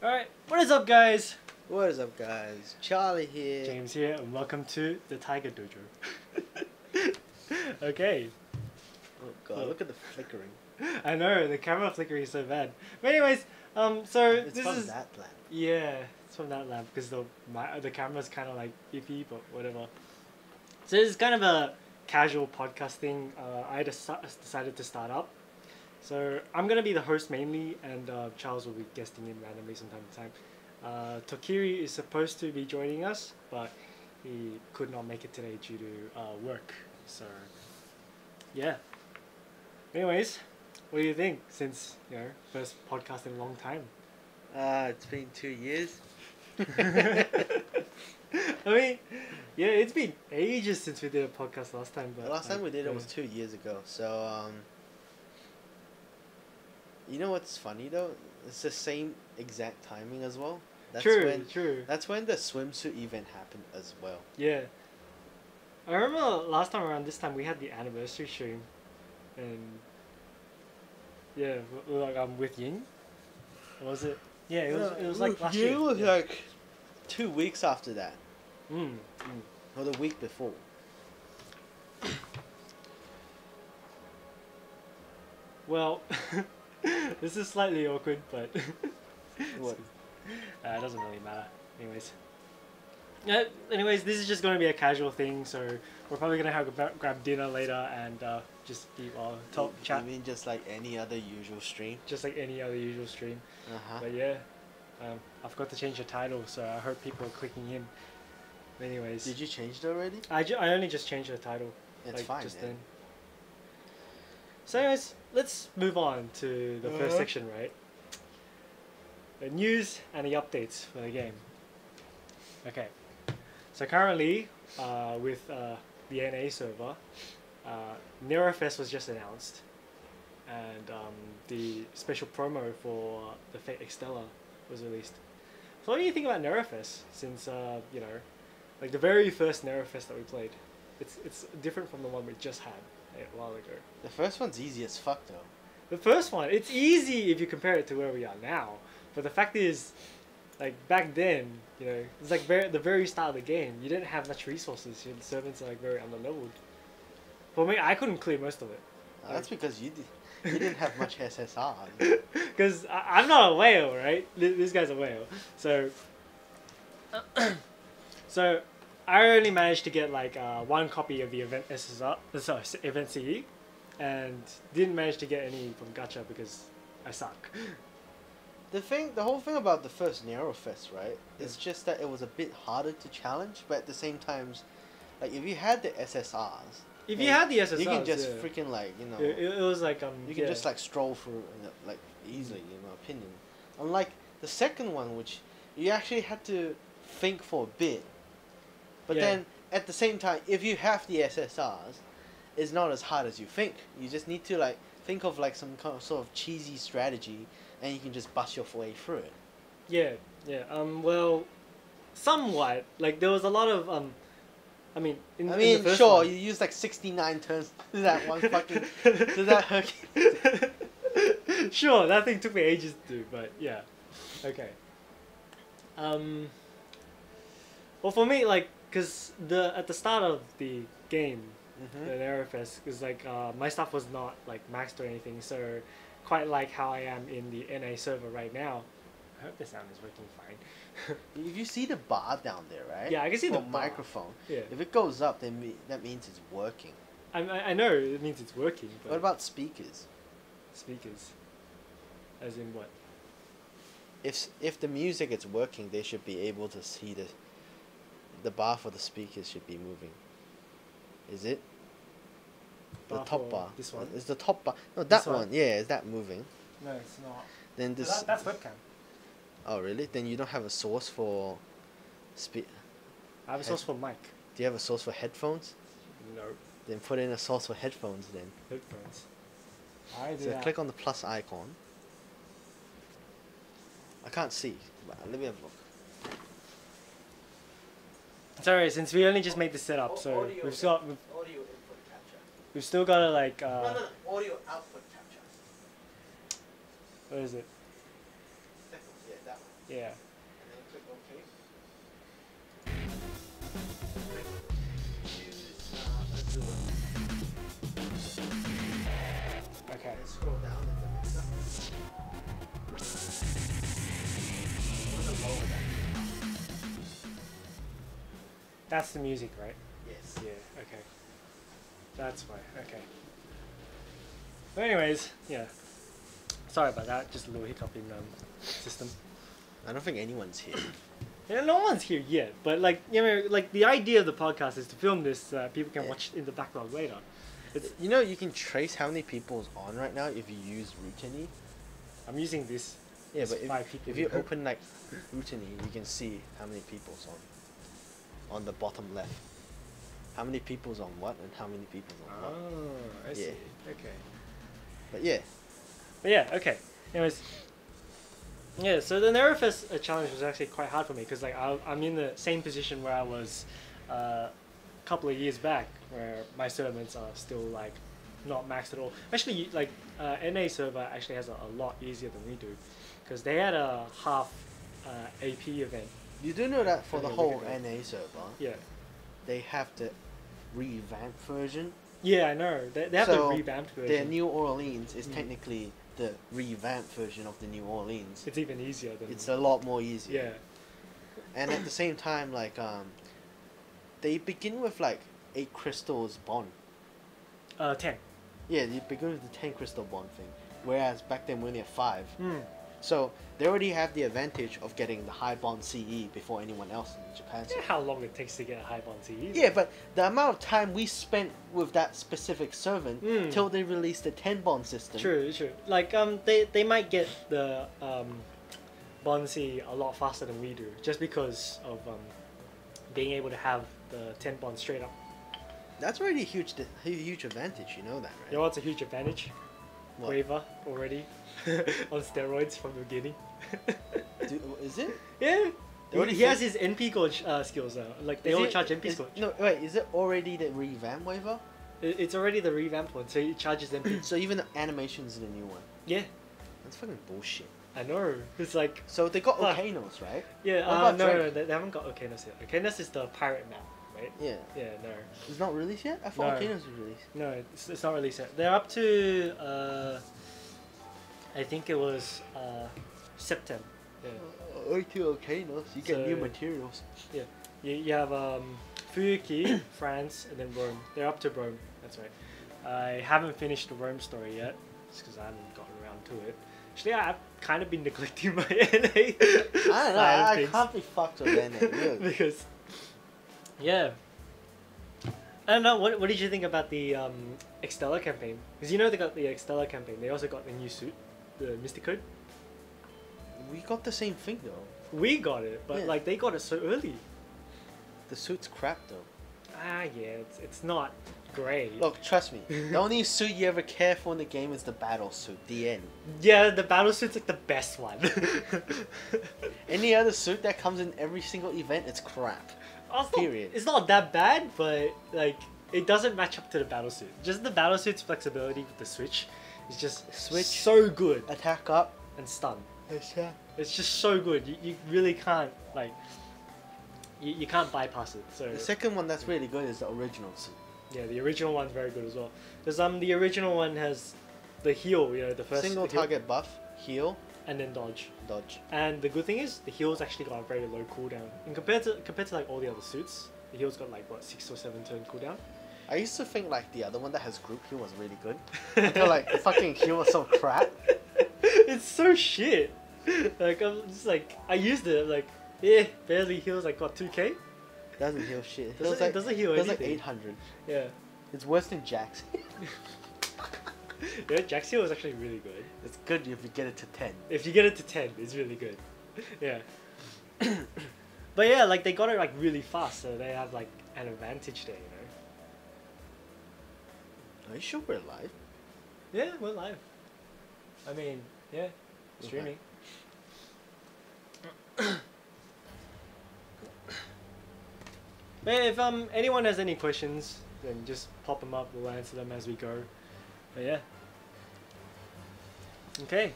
Alright, what is up guys? What is up guys? Charlie here. James here and welcome to the Tiger Dojo. Okay. Oh god, look at the flickering. I know, the camera flickering is so bad. But anyways, so It's this from is... that lamp. Yeah, it's from that lamp because the camera's kind of like iffy, but whatever. So this is kind of a casual podcast thing I decided to start up. So I'm going to be the host mainly, and Charles will be guesting in randomly from time to time. Tokiri is supposed to be joining us, but he could not make it today due to work. So, yeah. Anyways, what do you think since, first podcast in a long time? It's been 2 years. I mean, yeah, it's been ages since we did a podcast last time. But The last time we did it was 2 years ago. So, you know what's funny though? It's the same exact timing as well. That's True. That's when the swimsuit event happened as well. Yeah. I remember last time around this time we had the anniversary stream, and yeah, like with Ying. Or was it? Yeah, it was like last year. It was like 2 weeks after that. Or the week before. Well, this is slightly awkward, but What? It doesn't really matter. Anyways, this is just going to be a casual thing, so we're probably going to grab dinner later and just eat while chat. You mean just like any other usual stream? Just like any other usual stream. Uh-huh. But yeah, I forgot to change the title, so I hope people are clicking in. Anyways. Did you change it already? I only just changed the title. It's fine just then. So anyways, let's move on to the first section, right? The news and the updates for the game. Okay. So currently, with the NA server, Nero Fest was just announced, and the special promo for the Fate Extella was released. So what do you think about Nero Fest? Since like the very first Nero Fest that we played, it's different from the one we just had a while ago. The first one's easy as fuck though. The first one, it's easy if you compare it to where we are now, but the fact is, like back then, it's like the very start of the game. You didn't have much resources. Your servants are like very underleveled. For me, I couldn't clear most of it. That's because you didn't have much SSR. Because I'm not a whale, right? This guy's a whale. So, so I only managed to get like one copy of the event SSR, sorry, event CE, and didn't manage to get any from Gacha because I suck. The whole thing about the first Nero Fest, right? It's just that it was a bit harder to challenge, but at the same time, like if you had the SSRs, if you had the SSRs, you can just freaking like It was like you can just like stroll through like easily, in my opinion. Unlike the second one, which you actually had to think for a bit, but then at the same time, if you have the SSRs, it's not as hard as you think. You just need to like think of like some kind of sort of cheesy strategy, and you can just bust your way through it. Yeah. Well, somewhat. Like there was a lot of in the first sure, one, you used like 69 turns to that one fucking to that Hercules. Sure, that thing took me ages to do, but yeah. Okay. Well, for me, like, cause at the start of the game, the Nero Fest, cause like my stuff was not like maxed or anything, so quite like how I am in the NA server right now. I hope the sound is working fine. If you see the bar down there, right? Yeah, I can see the microphone. Yeah. If it goes up, then that means it's working. I know it means it's working. But what about speakers? Speakers. As in what? If the music is working, they should be able to see the bar for the speakers should be moving. Is it? The top bar. This one? Is the top bar? No, that one? one. Yeah, is that moving? No, it's not. Then this. That's webcam. Oh really? Then you don't have a source for I have a source for mic. Do you have a source for headphones? No. Then put in a source for headphones then. Headphones. I do So that. click on the plus icon. I can't see, but let me have a look. Sorry, since we only just made the setup, so Audio we've input capture. We've still got to like. No, audio output capture. What is it? Yeah, that Yeah. And then click OK. Choose Azure. Okay. And scroll down in the mixer. I'm gonna lower that. That's the music, right? Yes. Yeah. Okay. That's why. Okay. But anyways, yeah. Sorry about that. Just a little hiccup in system. I don't think anyone's here. Yeah, no one's here yet. But like, you know, like the idea of the podcast is to film this so that people can Yeah. watch in the backlog later. It's, You know, you can trace how many people's on right now if you use Routini. I'm using this. Yeah, There's but 5 people if you here. open like Routini, you can see how many people's on the bottom left. How many people's on what and how many people's on what. Oh, I see. Yeah. Okay. But yeah, But yeah, okay. Anyways, yeah. So the Nero Fest challenge was actually quite hard for me because like I'm in the same position where I was a couple of years back, where my servants are still like not maxed at all. Actually, like NA server actually has a lot easier than we do because they had a half AP event. you do know that for the Yeah, we whole could go. NA server, Yeah. they have the revamped version. Yeah, I know. They have So, the revamped version. Their New Orleans is Mm. technically the revamped version of the New Orleans. It's even easier than. It's a lot more easier. yeah. And at the same time, like they begin with like 8 crystals bond. 10. Yeah, you begin with the 10 crystal bond thing, whereas back then we only had 5. Mm. So they already have the advantage of getting the high bond CE before anyone else in Japan. You know how long it takes to get a high bond CE? Yeah, but the amount of time we spent with that specific servant Mm. till they released the 10 bond system. True, true. Like they might get the bond CE a lot faster than we do, just because of being able to have the 10 bond straight up. That's already a huge advantage, you know that, right? You know what's a huge advantage? What? Waiver already on steroids from the beginning. Is it? Yeah. They already He has said- his NP gauge skills now. Like they Is all it- charge NP is- gauge. No, wait, is it already the revamp waiver? It's already the revamped one, so it charges NP. So even the animations in the new one. Yeah, That's fucking bullshit. I know. It's like So they got Fuck. Okanos, right? yeah. What about No, Drake? no, they haven't got Okanos yet. Okanos is the pirate map, right? Yeah. Yeah, no. It's not released yet? I thought No. Okanos was released. No, it's not released yet. They're up to I think it was September. Yeah. Okanos, you get new So- materials. You have Fuyuki, France, and then Rome. They're up to Rome. That's right. I haven't finished the Rome story yet, just because I haven't gotten around to it. Actually, I've kind of been neglecting my NA. I don't know, side of I things. can't be fucked with NA, really. Because, yeah. I don't know. What did you think about the Extella campaign? Because you know they got the Extella campaign. They also got the new suit, the Mystic Code. We got the same thing though. We got it, but Yeah. like they got it so early. The suit's crap though. Ah, yeah, it's not great. Look, trust me. The only suit you ever care for in the game is the battle suit. The end. Yeah, the battle suit's like the best one. Any other suit that comes in every single event, it's crap. Period. It's not that bad, but like it doesn't match up to the battle suit. Just the battle suit's flexibility with the switch is just Switch. so good Attack up. and stun. Attack. It's just so good. You really can't like you can't bypass it. So The second one that's really good is the original suit. yeah, the original one's very good as well. Because the original one has the heal, you know, the first Single the heal, target buff, heal, and then dodge. dodge. And the good thing is the heal's actually got a very low cooldown. And compared to like all the other suits, the heal's got like what 6 or 7 turn cooldown. I used to think like the other one that has group heal was really good. Until like the fucking heal was so crap. It's so shit. Like I'm just like I used it I'm like barely heals like what 2k. Doesn't heal shit. Doesn't- it doesn't heal It was like anything. 800. Yeah, It's worse than Jax. yeah. Jack's heal is actually really good. It's good if you get it to 10. If you get it to 10, it's really good. Yeah. But yeah, like they got it like really fast, so they have like an advantage there, you know. Are you sure we're live? Yeah, we're live. I mean, yeah, streaming. But if anyone has any questions, then just pop them up. We'll answer them as we go. But yeah. Okay.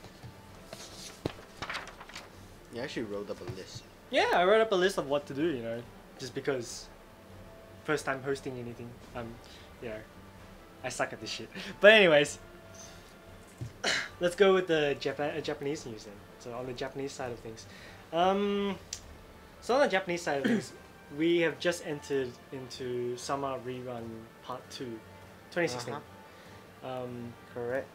You actually wrote up a list. Yeah, I wrote up a list of what to do, you know, just because first time hosting anything, you know, I suck at this shit. But anyways, let's go with the Japanese news then. So on the Japanese side of things, so on the Japanese side of things, we have just entered into Summer Rerun Part 2, 2016. Correct.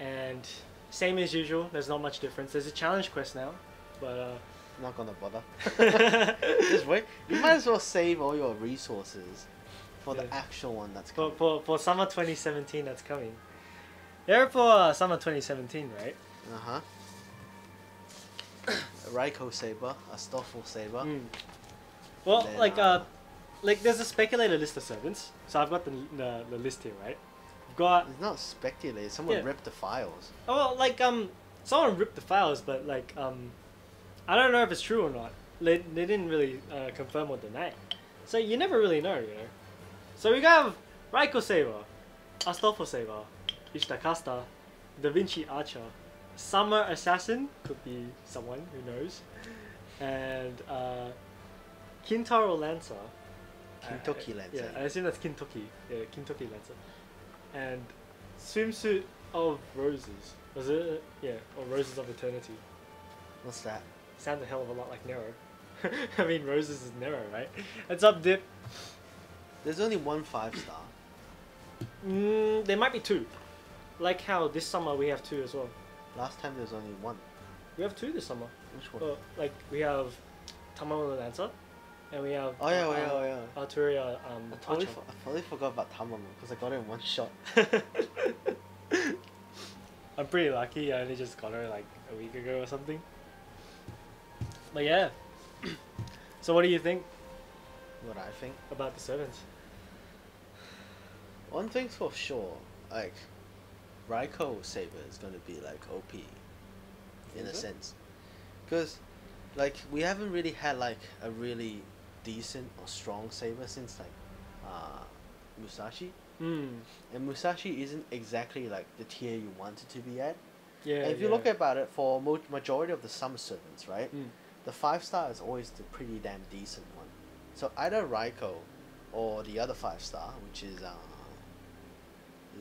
And same as usual, there's not much difference. There's a challenge quest now, but I'm not gonna bother. Just wait. You might as well save all your resources for the actual one that's coming. For summer 2017 that's coming. Yeah, for summer 2017, right? A Raiko saber, a Stoffel saber. Well, then, like there's a speculator list of servants. So I've got the list here, right? I've got. It's not speculated. Someone ripped the files. Oh well, like someone ripped the files, but like I don't know if it's true or not. They didn't really confirm or deny it. So you never really know, you know. So we have Raiko Saber, Astolfo Saber, Ishtakasta, Da Vinci Archer, Summer Assassin, could be someone, who knows, and Kintaro Lancer. Kintoki Lancer. Yeah, I assume that's Kintoki. Yeah, Kintoki Lancer. And Swimsuit of Roses. Was it? Yeah, or Roses of Eternity. What's that? Sounds a hell of a lot like Nero. I mean, Roses is Nero, right? It's up dip. There's only one 5-star. There might be 2. Like how this summer we have 2 as well. Last time there's only 1. We have 2 this summer. Which one? Well, like we have Tamamo the Lancer, and we have Arturia I totally forgot about Tamamo because I got it in one shot. I'm pretty lucky. I only just got her like a week ago or something. But yeah. So what do you think What I think? about the servants? One thing's for sure, like Raiko Saber is gonna be like OP in a sense, because like we haven't really had like a really decent or strong saber since like Musashi. And Musashi isn't exactly like the tier you want it to be at. Yeah. And if you look about it, for majority of the summer servants, right, the 5-star is always the pretty damn decent one. So either Raiko or the other 5-star, which is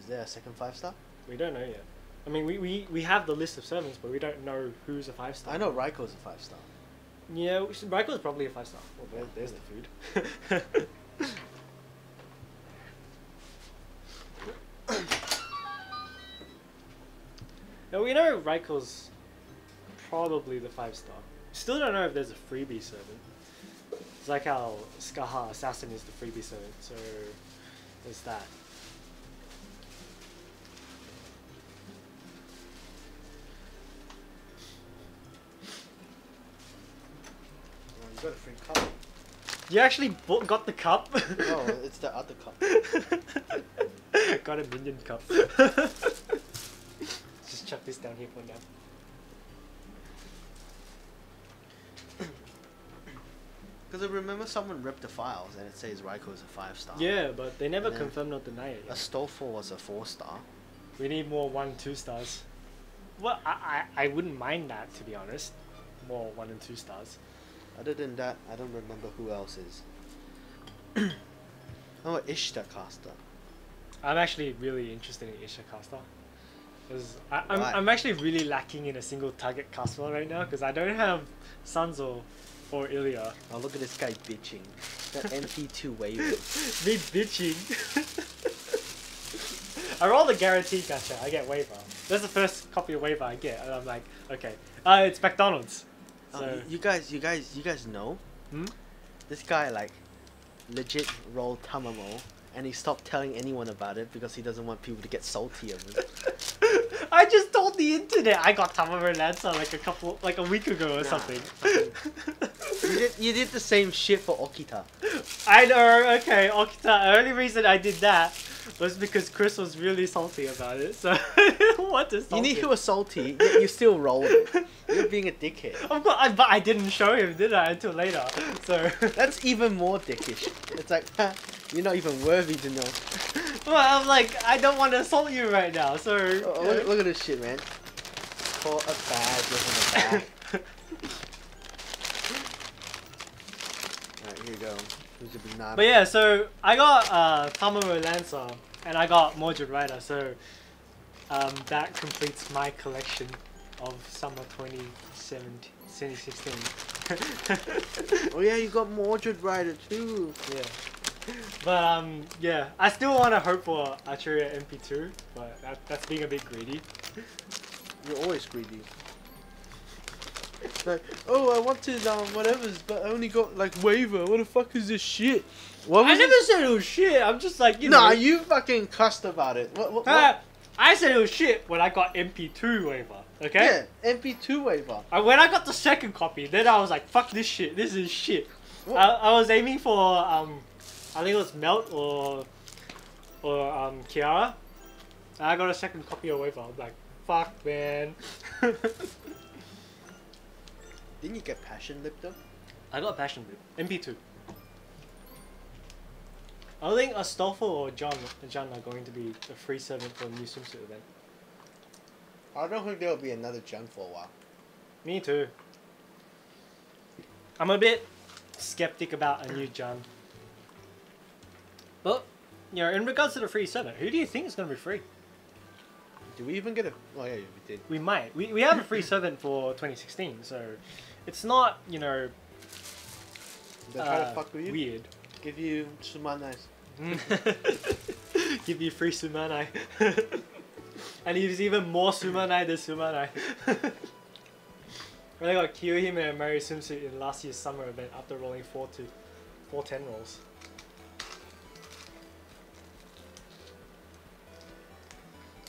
there a second 5-star? We don't know yet. I mean, we have the list of servants, but we don't know who's a 5-star. I know Raiko's a 5-star. Yeah, Raiko's probably a 5-star. Well, there's the food. Now we know Raiko's probably the 5-star. Still don't know if there's a freebie servant. It's like how Skaha Assassin is the freebie servant, so there's that. Oh, you got a free cup. You actually got the cup? No, it's the other cup. Got a minion cup. Just chuck this down here for now. Because I remember someone ripped the files and it says Raiko's a 5-star. Yeah, but they never confirmed or denied it. Astolfo was a 4-star. We need more 1 2 stars. Well, I wouldn't mind that, to be honest. More 1 and 2 stars. Other than that, I don't remember who else is. How about Ishtakasta? I'm actually really interested in Ishtakasta. Because I'm actually really lacking in a single target caster right now because I don't have Sanzo or Ilya. Oh, look at this guy bitching. The MP2 waving. Me bitching. I roll the guaranteed gacha, I get waiver. That's the first copy of waiver I get, and I'm like, okay. It's McDonald's. So you guys know? This guy like legit rolled Tamamo and he stopped telling anyone about it because he doesn't want people to get salty of him. I just told the internet I got Tamamo Lancer like a week ago or something. You did the same shit for Okita. I know, okay, Okita. The only reason I did that was because Chris was really salty about it, so I didn't want to salt You knew him. he was salty, yet you still rolled it. You're being a dickhead. But I didn't show him, did I, until later, so... That's even more dickish. It's like, you're not even worthy to know. Well, I'm like, I don't want to assault you right now, so... Look at this shit, man. For a bag within a bag. Here you go. Here's a banana. But yeah, so I got Tamamo Lancer and I got Mordred Rider, so that completes my collection of summer 2016. Oh yeah, you got Mordred Rider too. Yeah. But yeah, I still want to hope for Archeria MP2, but that's being a bit greedy. You're always greedy. Like, oh, I wanted whatever's, but I only got like waiver. What the fuck is this shit? What was I never said it was shit. I'm just like, you Nah, know. you fucking cussed about it. What? I said it was shit when I got MP2 waiver. Okay. Yeah, MP2 waiver. When I got the second copy, then I was like, fuck this shit. This is shit. I was aiming for I think it was Melt or Kiara. And I got a second copy of waiver. I'm like, fuck man. Didn't you get Passion Lip though? I got Passion Lip. MP2. I don't think Astolfo or John are going to be a free servant for a new swimsuit event. I don't think there'll be another Jun for a while. Me too. I'm a bit skeptic about a new Jun. But, you know, in regards to the free servant, who do you think is going to be free? Do we even get a... Oh yeah, we did. We might. We have a free servant for 2016, so it's not, you know, They'll try to fuck with you? weird. Give you Sumanais. Give you free Sumanai. And he's even more Sumanai than Sumanai. When I got Kyohime and Mary swimsuit in last year's summer event after rolling 410 rolls.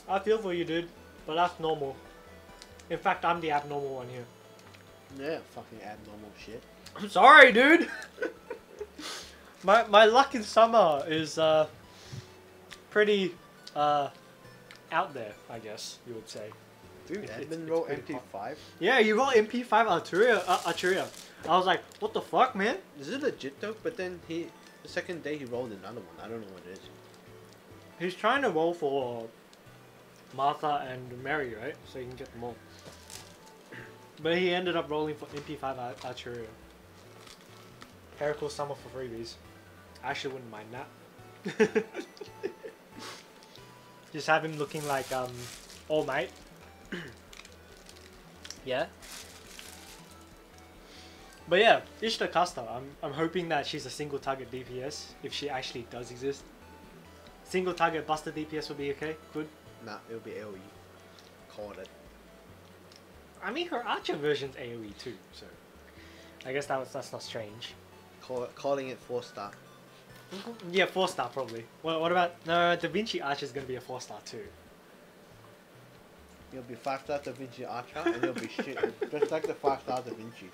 I feel for you, dude, but that's normal. In fact, I'm the abnormal one here. Yeah, fucking abnormal shit. I'm sorry, dude. My luck in summer is pretty out there, I guess you would say. Dude, Edmund roll MP5? Yeah, you roll MP5 Archeria. I was like, what the fuck, man? Is it legit though? But then the second day he rolled another one. I don't know what it is. He's trying to roll for Martha and Mary, right? So you can get them all. But he ended up rolling for MP5 Archeria. Heracles Summer for freebies. I actually wouldn't mind that. Just have him looking like All Might. Yeah. But yeah, Ishta Kasta, I'm hoping that she's a single target DPS if she actually does exist. Single target buster DPS will be okay. Good. Nah, it'll be AoE. Called it. I mean, her Archer version's AoE too, so I guess that's not strange. Calling it 4-star. Yeah, 4-star probably. What about no? Da Vinci Archer's gonna be a 4-star too. It'll be 5-star Da Vinci Archer, and it'll be shit, just like the 5-star Da Vinci.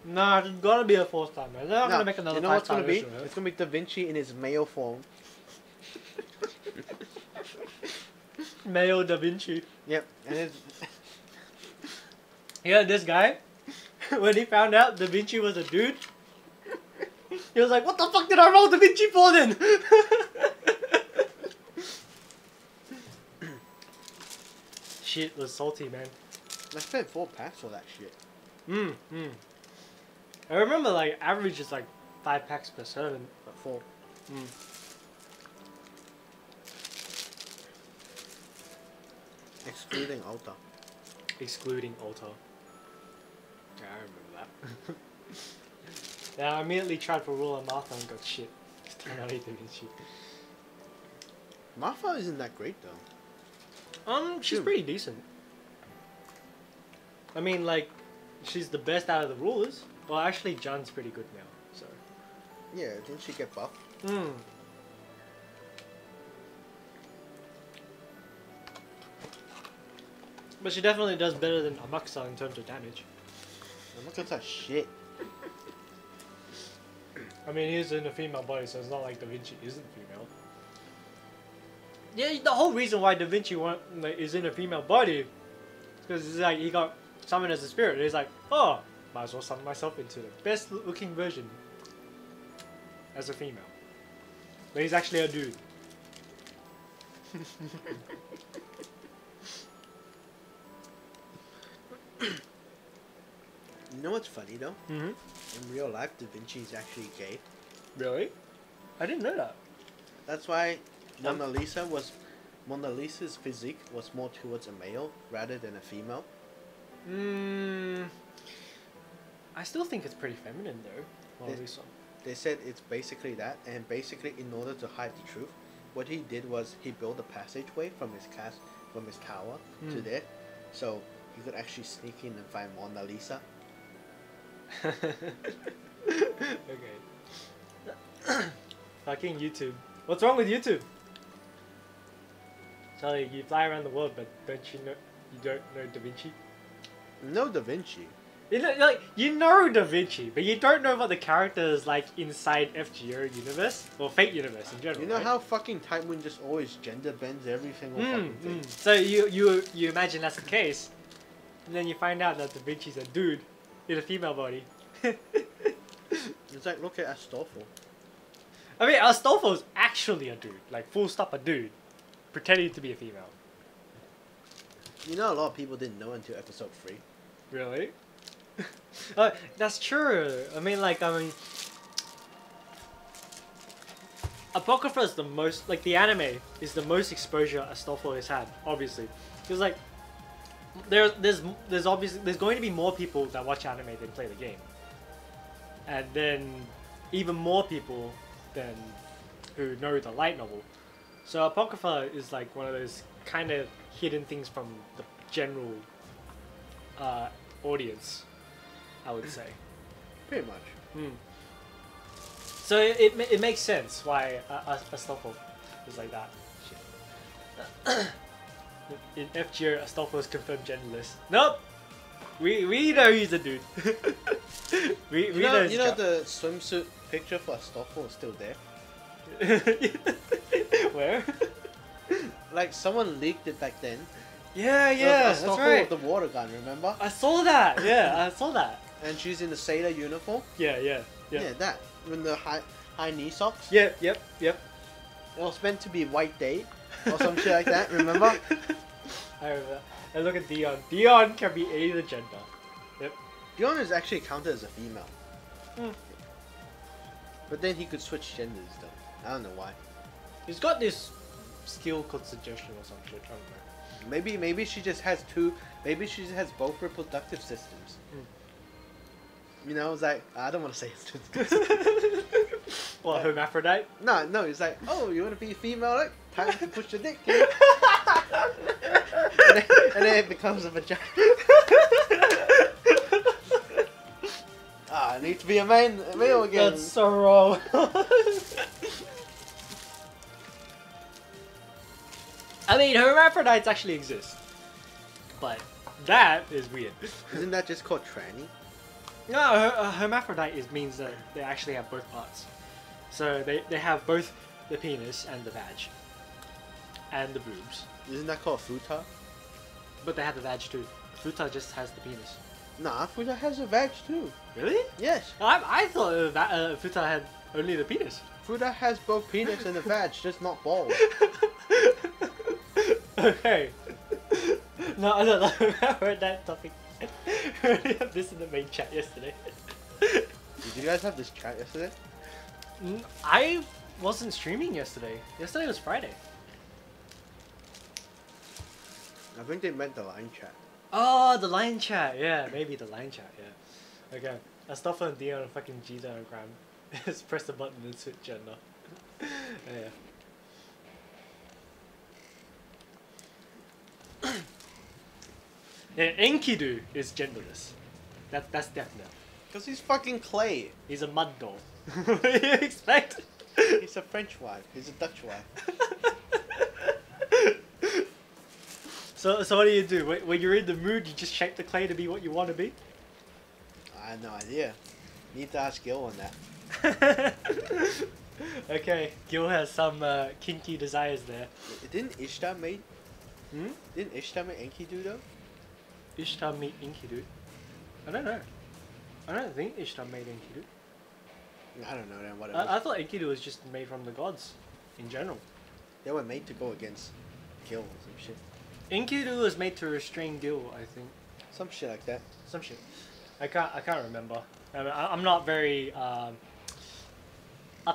Nah, it's gotta be a 4-star, man. They're not gonna make another 5-star. You know what's gonna be? Version, right? It's gonna be Da Vinci in his male form. Male Da Vinci. Yep, and it's... Yeah, this guy, when he found out Da Vinci was a dude, he was like, what the fuck did I roll Da Vinci for then? Shit was salty, man. I spent 4 packs for that shit. I remember like average is like 5 packs per servant. 4. Excluding Alta. Excluding Alta. Yeah, I remember that. Yeah, I immediately tried for Rule and Martha and got shit. It's 10 out of 8 Da Vinci. Martha isn't that great though. She's pretty decent. I mean, like, she's the best out of the rulers. Well, actually, John's pretty good now, so. Yeah, didn't she get buffed? But she definitely does better than Amakusa in terms of damage. I'm not gonna touch shit. I mean, he's in a female body, so it's not like Da Vinci isn't female. Yeah, the whole reason why Da Vinci is in a female body is because it's like he got summoned as a spirit. And he's like, oh, might as well summon myself into the best looking version as a female. But he's actually a dude. You know what's funny though? Mm-hmm. In real life, Da Vinci is actually gay. Really? I didn't know that. That's why Mona Lisa's physique was more towards a male rather than a female. I still think it's pretty feminine though. Mona Lisa. They said it's basically that, and basically in order to hide the truth, what he did was he built a passageway from his tower to there, so he could actually sneak in and find Mona Lisa. Okay. Fucking YouTube. What's wrong with YouTube? Charlie, you fly around the world, but don't you don't know Da Vinci? No Da Vinci. You know Da Vinci, but you don't know what the character is like inside FGO universe or Fate universe in general. You know right? how fucking Taiwan just always gender bends every single fucking thing. So you imagine that's the case, and then you find out that Da Vinci's a dude in a female body. It's like, look at Astolfo. I mean, Astolfo's actually a dude, like full stop a dude, pretending to be a female. You know, a lot of people didn't know until episode 3. Really? That's true. I mean, Apocrypha is the most, like, the anime is the most exposure Astolfo has had, obviously. Because, like, there's going to be more people that watch anime than play the game. And then even more people than who know the light novel. So Apocrypha is like one of those kind of hidden things from the general audience, I would say. Pretty much. So it makes sense why Astolfo is like that. Shit. In FGO, Astolfo is confirmed genderless. Nope! We know he's a dude. we know the swimsuit picture for Astolfo is still there? Where? Like, someone leaked it back then. Yeah, that's Astolfo right. with the water gun, remember? I saw that. Yeah, I saw that. And she's in the sailor uniform. Yeah, that. With the high knee socks. Yep. It was meant to be White Day or some shit like that, remember? I remember. And look at Dion. Dion can be either gender. Yep. Dion is actually counted as a female. But then he could switch genders though. I don't know why. He's got this skill called suggestion or some shit. I don't know. Maybe she just has maybe she just has both reproductive systems. You know, it's like, I don't want to say it. What, hermaphrodite? No, it's like, oh, you want to be a female? Like, time to push your dick in. and then it becomes a vagina. I need to be a male again. That's so wrong. I mean, hermaphrodites actually exist. But that is weird. Isn't that just called tranny? No, a hermaphrodite means that they actually have both parts. So they have both the penis and the vag. And the boobs. Isn't that called futa? But they have the vag too. Futa just has the penis. Nah, futa has a vag too. Really? Yes. I thought Futa had only the penis. Futa has both penis and a vag, just not balls. Okay. No, I heard that topic. We already had this in the main chat yesterday. Did you guys have this chat yesterday? I wasn't streaming yesterday. Yesterday was Friday. I think they meant the line chat. Oh, the line chat. Yeah, maybe the line chat. Yeah. Okay. Astolfo and Dion are fucking G's on gram. Just press the button and switch gender. Yeah. Yeah, Enkidu is genderless. That's definite. Because he's fucking clay. He's a mud doll. What do you expect? He's a French wife. He's a Dutch wife. So what do you do? When you're in the mood, you just shape the clay to be what you want to be? I have no idea. Need to ask Gil on that. Okay, Gil has some kinky desires there. Didn't Ishtar made Enkidu though? Ishtar made Enkidu? I don't know. I don't think Ishtar made Enkidu. I don't know then, whatever. I thought Enkidu was just made from the gods, in general. They were made to go against Gil or some shit. Enkidu was made to restrain Gil, I think. Some shit like that. Some shit. I can't remember. I'm not very up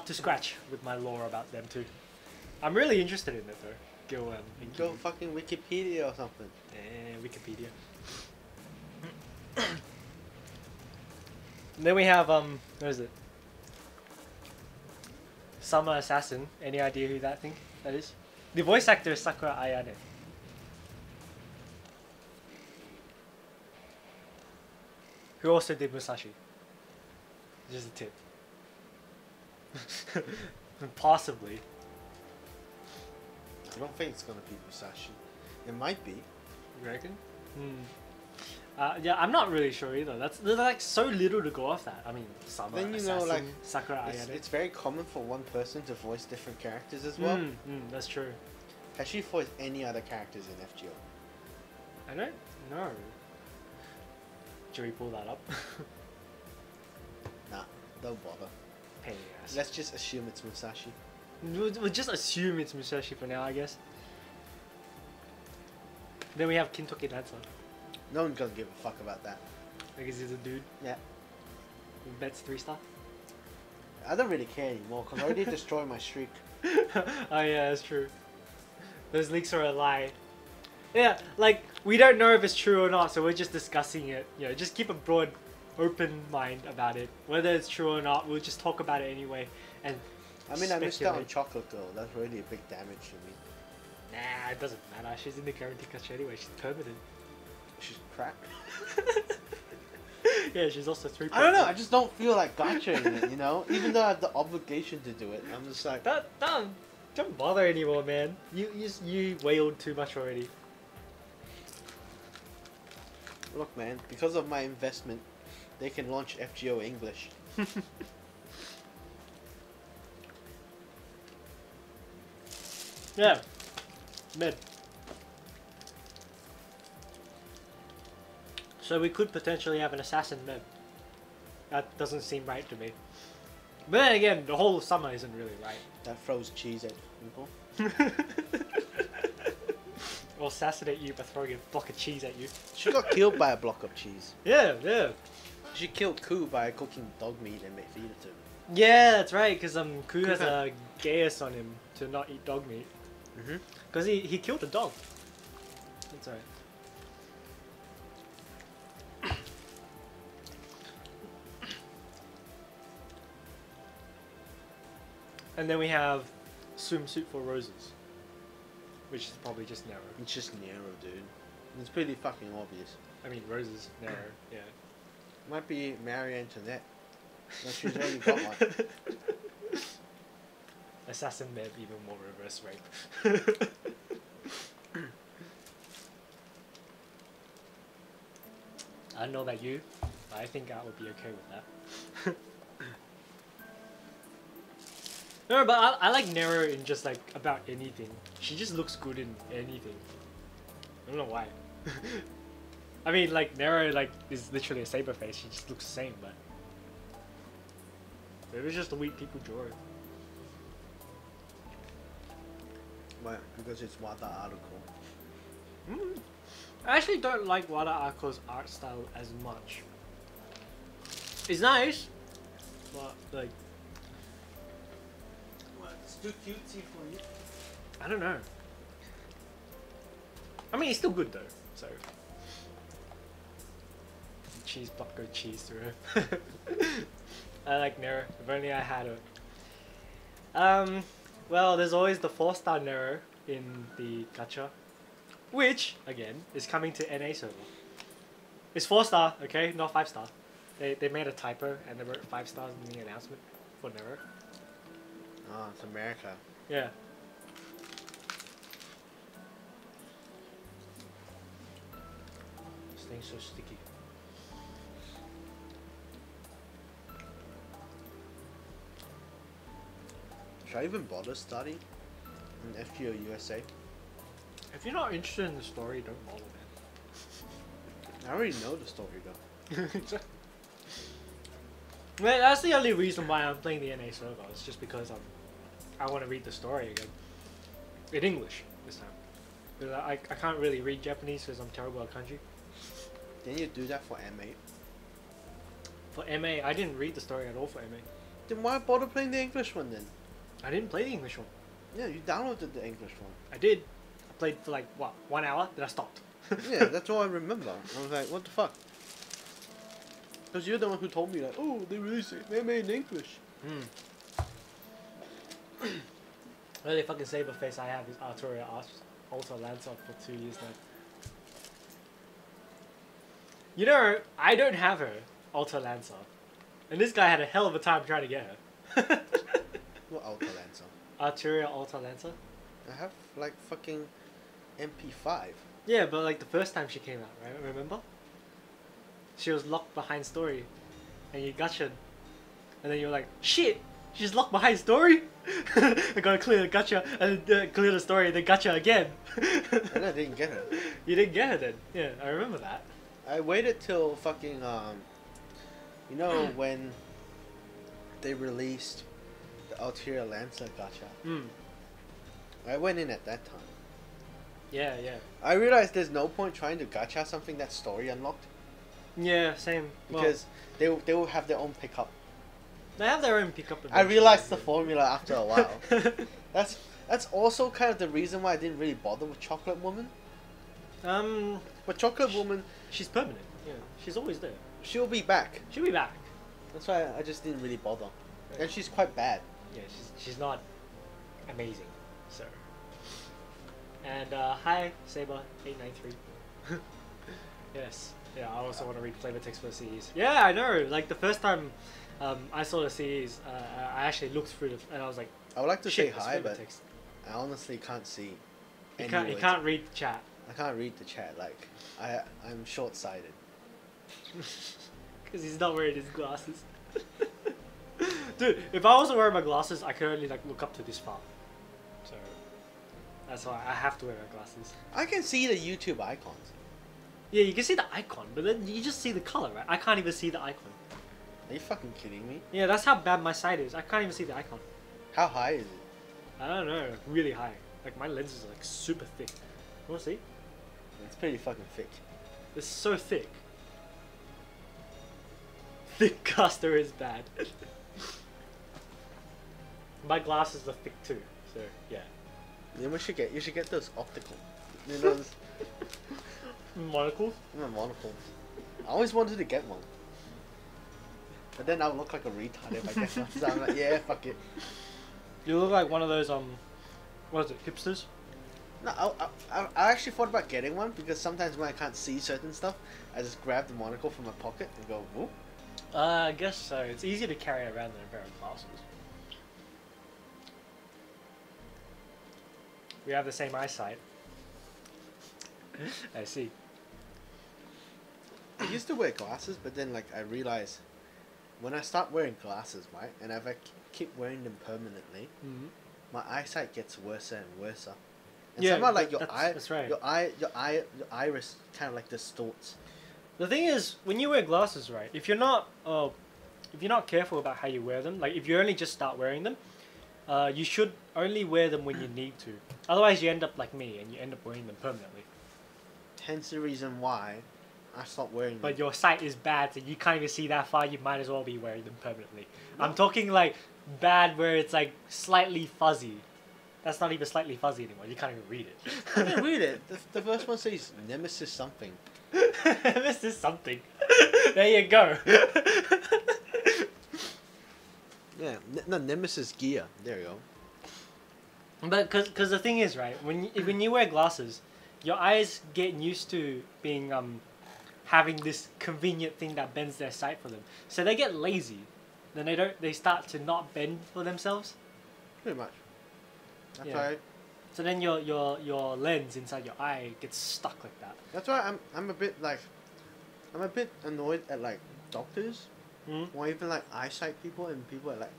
to scratch with my lore about them too. I'm really interested in it though. Gil and Go fucking Wikipedia or something. Wikipedia. And then we have what is it? Summer Assassin. Any idea who that is? The voice actor is Sakura Ayane. Who also did Musashi. Just a tip. Possibly. I don't think it's gonna be Musashi. It might be. You reckon? Yeah, I'm not really sure either. There's like so little to go off that. I mean, Summer Then you Assassin, know, like Sakura Ayane. it's very common for one person to voice different characters as well. That's true. Has she voiced any other characters in FGO? I don't know. Should we pull that up? Nah, don't bother. Pain in the ass. Let's just assume it's Musashi. We'll just assume it's Musashi for now, I guess. Then we have Kintoki Dancer. No one's gonna give a fuck about that. Because he's a dude. Yeah. Who bets 3-star. I don't really care anymore because I already destroyed my streak. Oh yeah, that's true. Those leaks are a lie. Yeah, like, we don't know if it's true or not, so we're just discussing it. You know, just keep a broad, open mind about it. Whether it's true or not, we'll just talk about it anyway. And I mean, I missed out on speculate. Chocolate Girl. That's really a big damage to me. Nah, it doesn't matter. She's in the guarantee catch anyway. She's permanent. She's crap. Yeah, she's also 3. I don't know. I just don't feel like gachaing it, you know? Even though I have the obligation to do it, I'm just like... Don't bother anymore, man. You wailed too much already. Look, man, because of my investment, they can launch FGO English. Yeah. Mid. So we could potentially have an assassin mid. That doesn't seem right to me. But then again, the whole summer isn't really right. That throws cheese at people. Or assassinate you by throwing a block of cheese at you. She got killed by a block of cheese. Yeah, yeah. She killed Ku by cooking dog meat and feed it to him. Yeah, that's right, because Ku has a gaius on him to not eat dog meat. Because he killed a dog. That's right. And then we have swimsuit for roses, which is probably just Nero. It's just Nero, dude. It's pretty fucking obvious. I mean, roses, Nero, yeah. Might be Marie Antoinette. No, she's already got one. Assassin Meb, even more reverse rape. I don't know about you, but I think I would be okay with that. No, but I like Nero in just like about anything. She just looks good in anything. I don't know why. I mean, like Nero like is literally a saber face. She just looks the same, but maybe it's just the way people draw it. Why? Because it's Wada article. I actually don't like Wada Ako's art style as much. It's nice, but like, What? It's too cutesy for you. I don't know. I mean, it's still good though. So, cheese block, go cheese through her. I like Nero. If only I had her. Well, there's always the 4-star Nero in the gacha, which again is coming to NA server. It's 4-star, okay, not 5-star. They made a typo and they wrote 5 stars in the announcement for Nero. Oh, it's America. Yeah. This thing's so sticky. Should I even bother studying in FGO USA? If you're not interested in the story, don't bother, man. I already know the story though. Well, that's the only reason why I'm playing the NA server. It's just because I want to read the story again. In English this time. Because I can't really read Japanese because I'm terrible at kanji. Didn't you do that for M8? For MA, I didn't read the story at all for MA. Then why bother playing the English one then? I didn't play the English one. Yeah, you downloaded the English one. I did. I played for like, what, 1 hour? Then I stopped. Yeah, that's all I remember. I was like, what the fuck? Because you're the one who told me like, oh, they released it, they made in English. The only fucking saber face I have is Arturia Alta Lancer for 2 years now. You know, I don't have her, Alta Lancer. And this guy had a hell of a time trying to get her. What Alta Lancer? Arturia Alta Lancer? I have like fucking MP5. Yeah, but like the first time she came out, right? Remember? She was locked behind story. And you gotcha. And then you were like, shit! She's locked behind story? I gotta clear the gotcha and clear the story and then gotcha again. And I didn't get her. You didn't get her then? Yeah, I remember that. I waited till fucking you know when they released the Altaria Lancer gacha. I went in at that time. Yeah, yeah. I realized there's no point trying to gacha something that's story unlocked. Yeah, same. Because they will have their own pickup. They have their own pickup. I realized the formula after a while. That's also kind of the reason why I didn't really bother with Chocolate Woman. But Chocolate Woman, she's permanent. Yeah, she's always there. She'll be back. She'll be back. That's why I just didn't really bother. Right. And she's quite bad. Yeah, she's not amazing. So. And hi Saber893. Yes. Yeah, I also want to read flavor text for the CEs. Yeah, I know. Like the first time I saw the CEs, I actually looked through it and I was like, I would like to say hi, but text. I honestly can't see. You can't read the chat. I can't read the chat. Like I'm short-sighted. Because he's not wearing his glasses. Dude, if I wasn't wearing my glasses, I could only like look up to this far. So that's why I have to wear my glasses. I can see the YouTube icons. Yeah, you can see the icon, but then you just see the color, right? I can't even see the icon. Are you fucking kidding me? Yeah, that's how bad my sight is. I can't even see the icon. How high is it? I don't know. Really high. Like my lenses are like super thick. You wanna see? It's pretty fucking thick. It's so thick. Thick caster is bad. My glasses are thick too, so yeah. Then you should get those optical. You know those monocles? Yeah, monocles. I always wanted to get one. But then I'll look like a retard if I get one. So I'm like, yeah, fuck it. You look like one of those what is it, hipsters? No, I actually thought about getting one because sometimes when I can't see certain stuff, I just grab the monocle from my pocket and go, whoop. I guess so. It's easier to carry around than a pair of glasses. We have the same eyesight. I see. I used to wear glasses, but then like I realized when I start wearing glasses, right, and if I keep wearing them permanently, my eyesight gets worse and worse. And yeah, somehow like that's right. your iris kind of like distorts. The thing is, when you wear glasses, right, if you're not careful about how you wear them, like if you only just start wearing them, you should only wear them when you need to. Otherwise, you end up like me, and you end up wearing them permanently. Hence the reason why I stopped wearing them. But your sight is bad, so you can't even see that far. You might as well be wearing them permanently. No. I'm talking like bad where it's like slightly fuzzy. That's not even slightly fuzzy anymore. You can't even read it. I can read it. The first one says Nemesis something. Nemesis something. There you go. Yeah, no, Nemesis gear. There you go. But because the thing is, right, when you wear glasses, your eyes get used to being having this convenient thing that bends their sight for them. So they get lazy. Then they start to not bend for themselves. Pretty much. That's yeah. why. So then your lens inside your eye gets stuck like that. That's why I'm a bit annoyed at like doctors, or even like eyesight people and people at like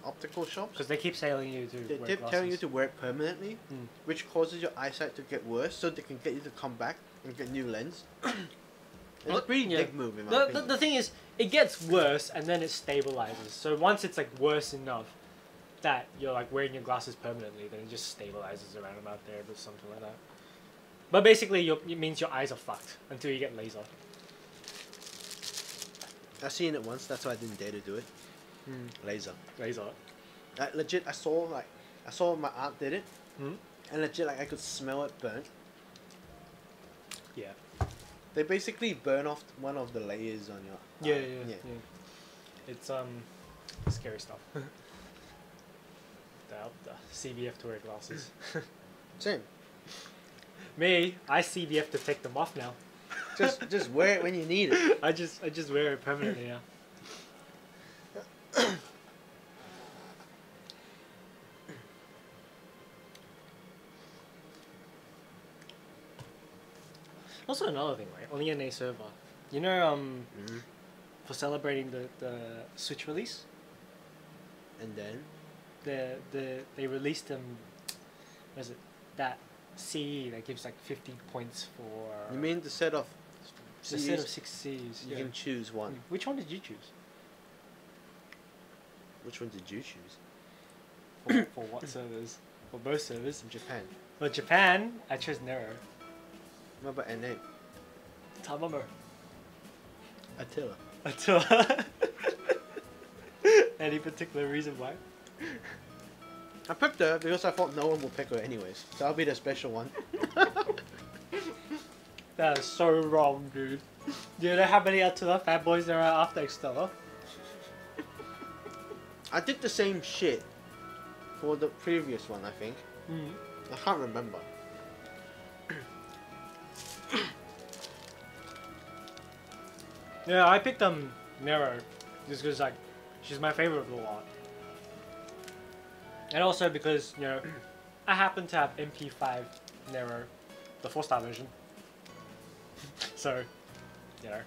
optical shops. Because they keep telling you to. They keep telling you to wear it permanently, which causes your eyesight to get worse, so they can get you to come back and get new lens. It's a pretty big move in my opinion. The thing is, it gets worse and then it stabilizes. So once it's like worse enough that you're like wearing your glasses permanently, then it just stabilizes around about there or something like that. But basically, it means your eyes are fucked until you get laser. I've seen it once. That's why I didn't dare to do it. Laser. Razer. Legit, I saw my aunt did it, and legit, like I could smell it burnt. Yeah. They basically burn off one of the layers on your. Yeah. It's scary stuff. The CVF to wear glasses. Same. Me, I CVF to take them off now. Just wear it when you need it. I just wear it permanently now. Also another thing, right? On the NA server, you know, for celebrating the Switch release, And then they released what is it? That CE that gives like 50 points for. you mean the set of. the set of 6 Cs? You can choose one. Which one did you choose? Which one did you choose? For what servers? For both servers. Japan. For Japan, I chose Nero. What about NA? Tamamo. Attila. Attila. Any particular reason why? I picked her because I thought no one would pick her anyways. So I'll be the special one. That is so wrong, dude. Do you know how many Attila fanboys there are after Extella? I did the same shit for the previous one, I think. I can't remember. Yeah, I picked Nero just because like she's my favorite of the lot, and also because you know I happen to have MP5 Nero, the 4-star version. So, you know.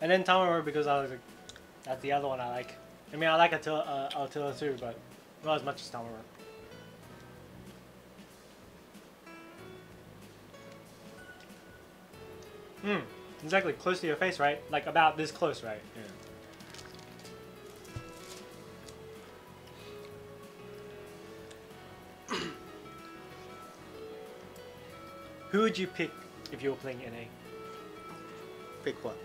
And then Tamaro because I was like, that's the other one I like. I mean, I like Attila too, but not as much as Tamaro. Exactly, close to your face, right? Like about this close, right? Yeah. Who would you pick if you were playing NA? Pick what?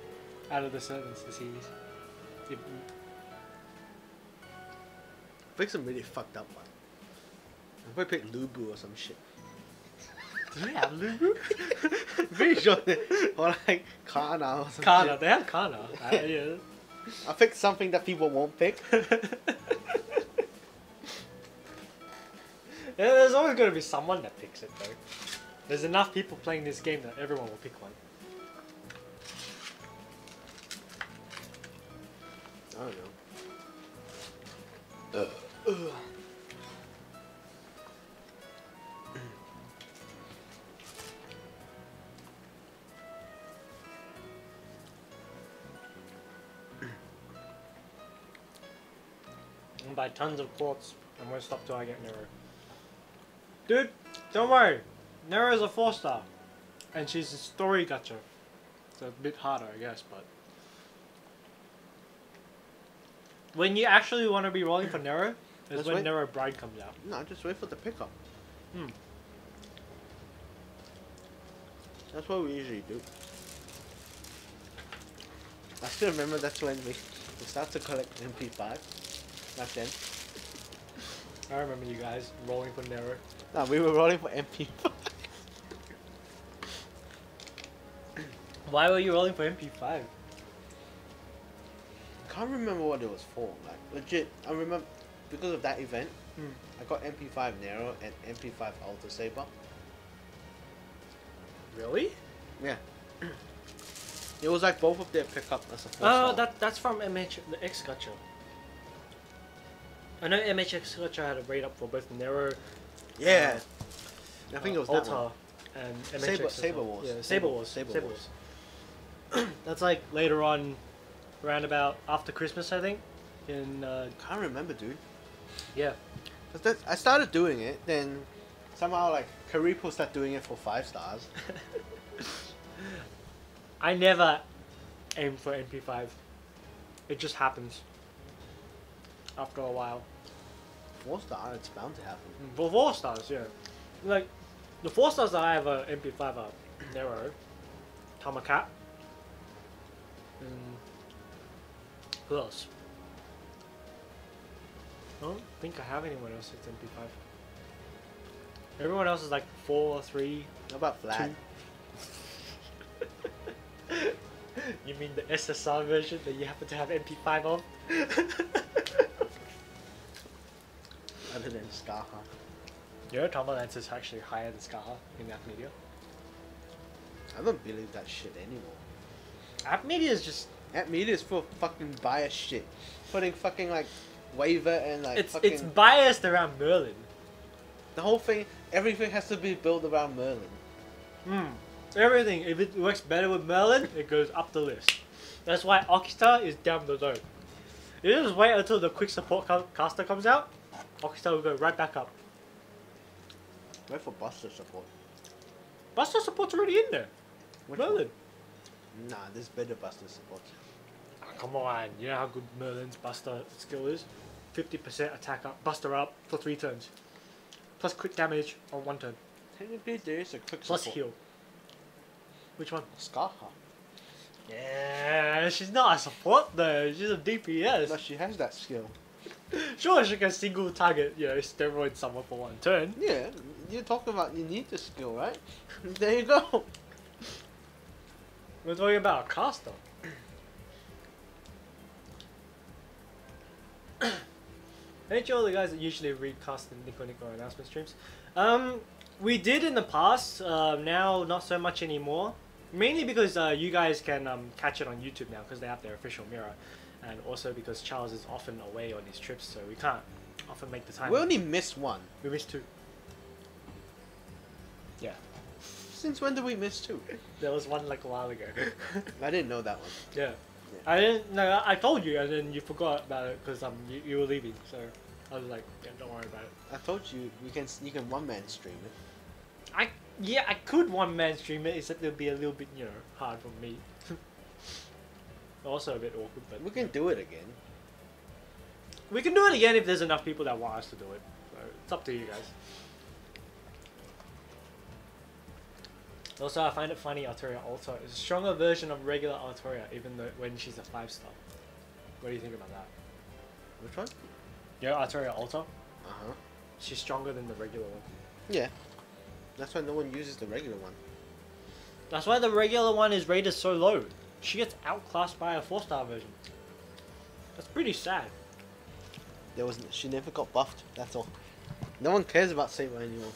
Out of the servants, the series. If, Pick some really fucked up one. I'll probably pick Lubu or some shit. do they have Lubu? Pretty sure or like Kana or something. Kana, they have Kana. Yeah. I'll pick something that people won't pick. Yeah, there's always going to be someone that picks it though. There's enough people playing this game that everyone will pick one. I don't know. And buy tons of quartz. I'm going to stop till I get Nero. Dude, don't worry. Nero's a 4-star. And she's a story gacha. So a bit harder, I guess, but... When you actually want to be rolling for Nero, is That's when right. Nero Bride comes out. No, just wait for the pickup. That's what we usually do. I still remember that's when we started to collect MP5. Back then. I remember you guys rolling for Nero. No, we were rolling for MP5. Why were you rolling for MP5? I can't remember what it was for. Like legit, I remember because of that event, I got MP5 Nero and MP5 Ultra Saber. Really? Yeah. It was like both of their pickup as a 4-star. That's from MH the X Gacha. I know MHX Gacha had a rate up for both Nero. Yeah. I think it was that Ultra one. and MHX. Saber Wars. Yeah, Saber Wars. That's like later on, around about after Christmas, I think. In Can't remember, dude. yeah. I started doing it, then somehow like Karipo started doing it for 5 stars. I never aim for MP5. It just happens. After a while. 4-star, it's bound to happen. For 4 stars, yeah. Like, the 4 stars that I have MP5 are Nero, Tamakat, Who else? I don't think I have anyone else with MP5. Everyone else is like 4, 3. How about Vlad? 2. You mean the SSR version that you happen to have MP5 of? Other than Skaha. Your Tumble Lance is actually higher than Skaha in App Media. I don't believe that shit anymore. App Media is just... App Media is for fucking bias shit. Putting fucking like waiver and like it's biased around Merlin. The whole thing, everything has to be built around Merlin. Everything, if it works better with Merlin, it goes up the list. That's why Okita is down the road. You just wait until the quick support caster comes out, Okita will go right back up. Wait for Buster support. Buster support's already in there. Which Merlin. one? Nah, there's better Buster support. Oh, come on, you know how good Merlin's Buster skill is? 50% attack up, Buster up for 3 turns. Plus crit damage on 1 turn. Technically, there is a quick Plus support. heal. Which one? Skaha. Yeah, she's not a support though, she's a DPS. But she has that skill. Sure, she can single target, you know, steroid someone for 1 turn. Yeah, you're talking about you need the skill, right? There you go. We're talking about a caster. Ain't you all the guys that usually recast the Nico Nico announcement streams? We did in the past, now not so much anymore. Mainly because you guys can catch it on YouTube now because they have their official mirror. And also because Charles is often away on his trips, so we can't often make the time. We only missed one. We missed 2. Yeah. Since when did we miss 2? There was one like a while ago. I didn't know that one. Yeah. I didn't. No, I told you, and then you forgot about it because you were leaving. So I was like, yeah, don't worry about it. I told you you can one-man stream it. I could one-man stream it, except it'll be a little bit, you know, hard for me. Also a bit awkward, but We can do it again. we can do it again if there's enough people that want us to do it. So it's up to you guys. Also, I find it funny Arturia Alta is a stronger version of regular Arturia, even though when she's a 5-star. What do you think about that? Which one? Yeah, Arturia Alta. Uh-huh. She's stronger than the regular one. Yeah. That's why no one uses the regular one. That's why the regular one is rated so low. She gets outclassed by a 4-star version. That's pretty sad. She never got buffed, that's all. No one cares about Saber anymore.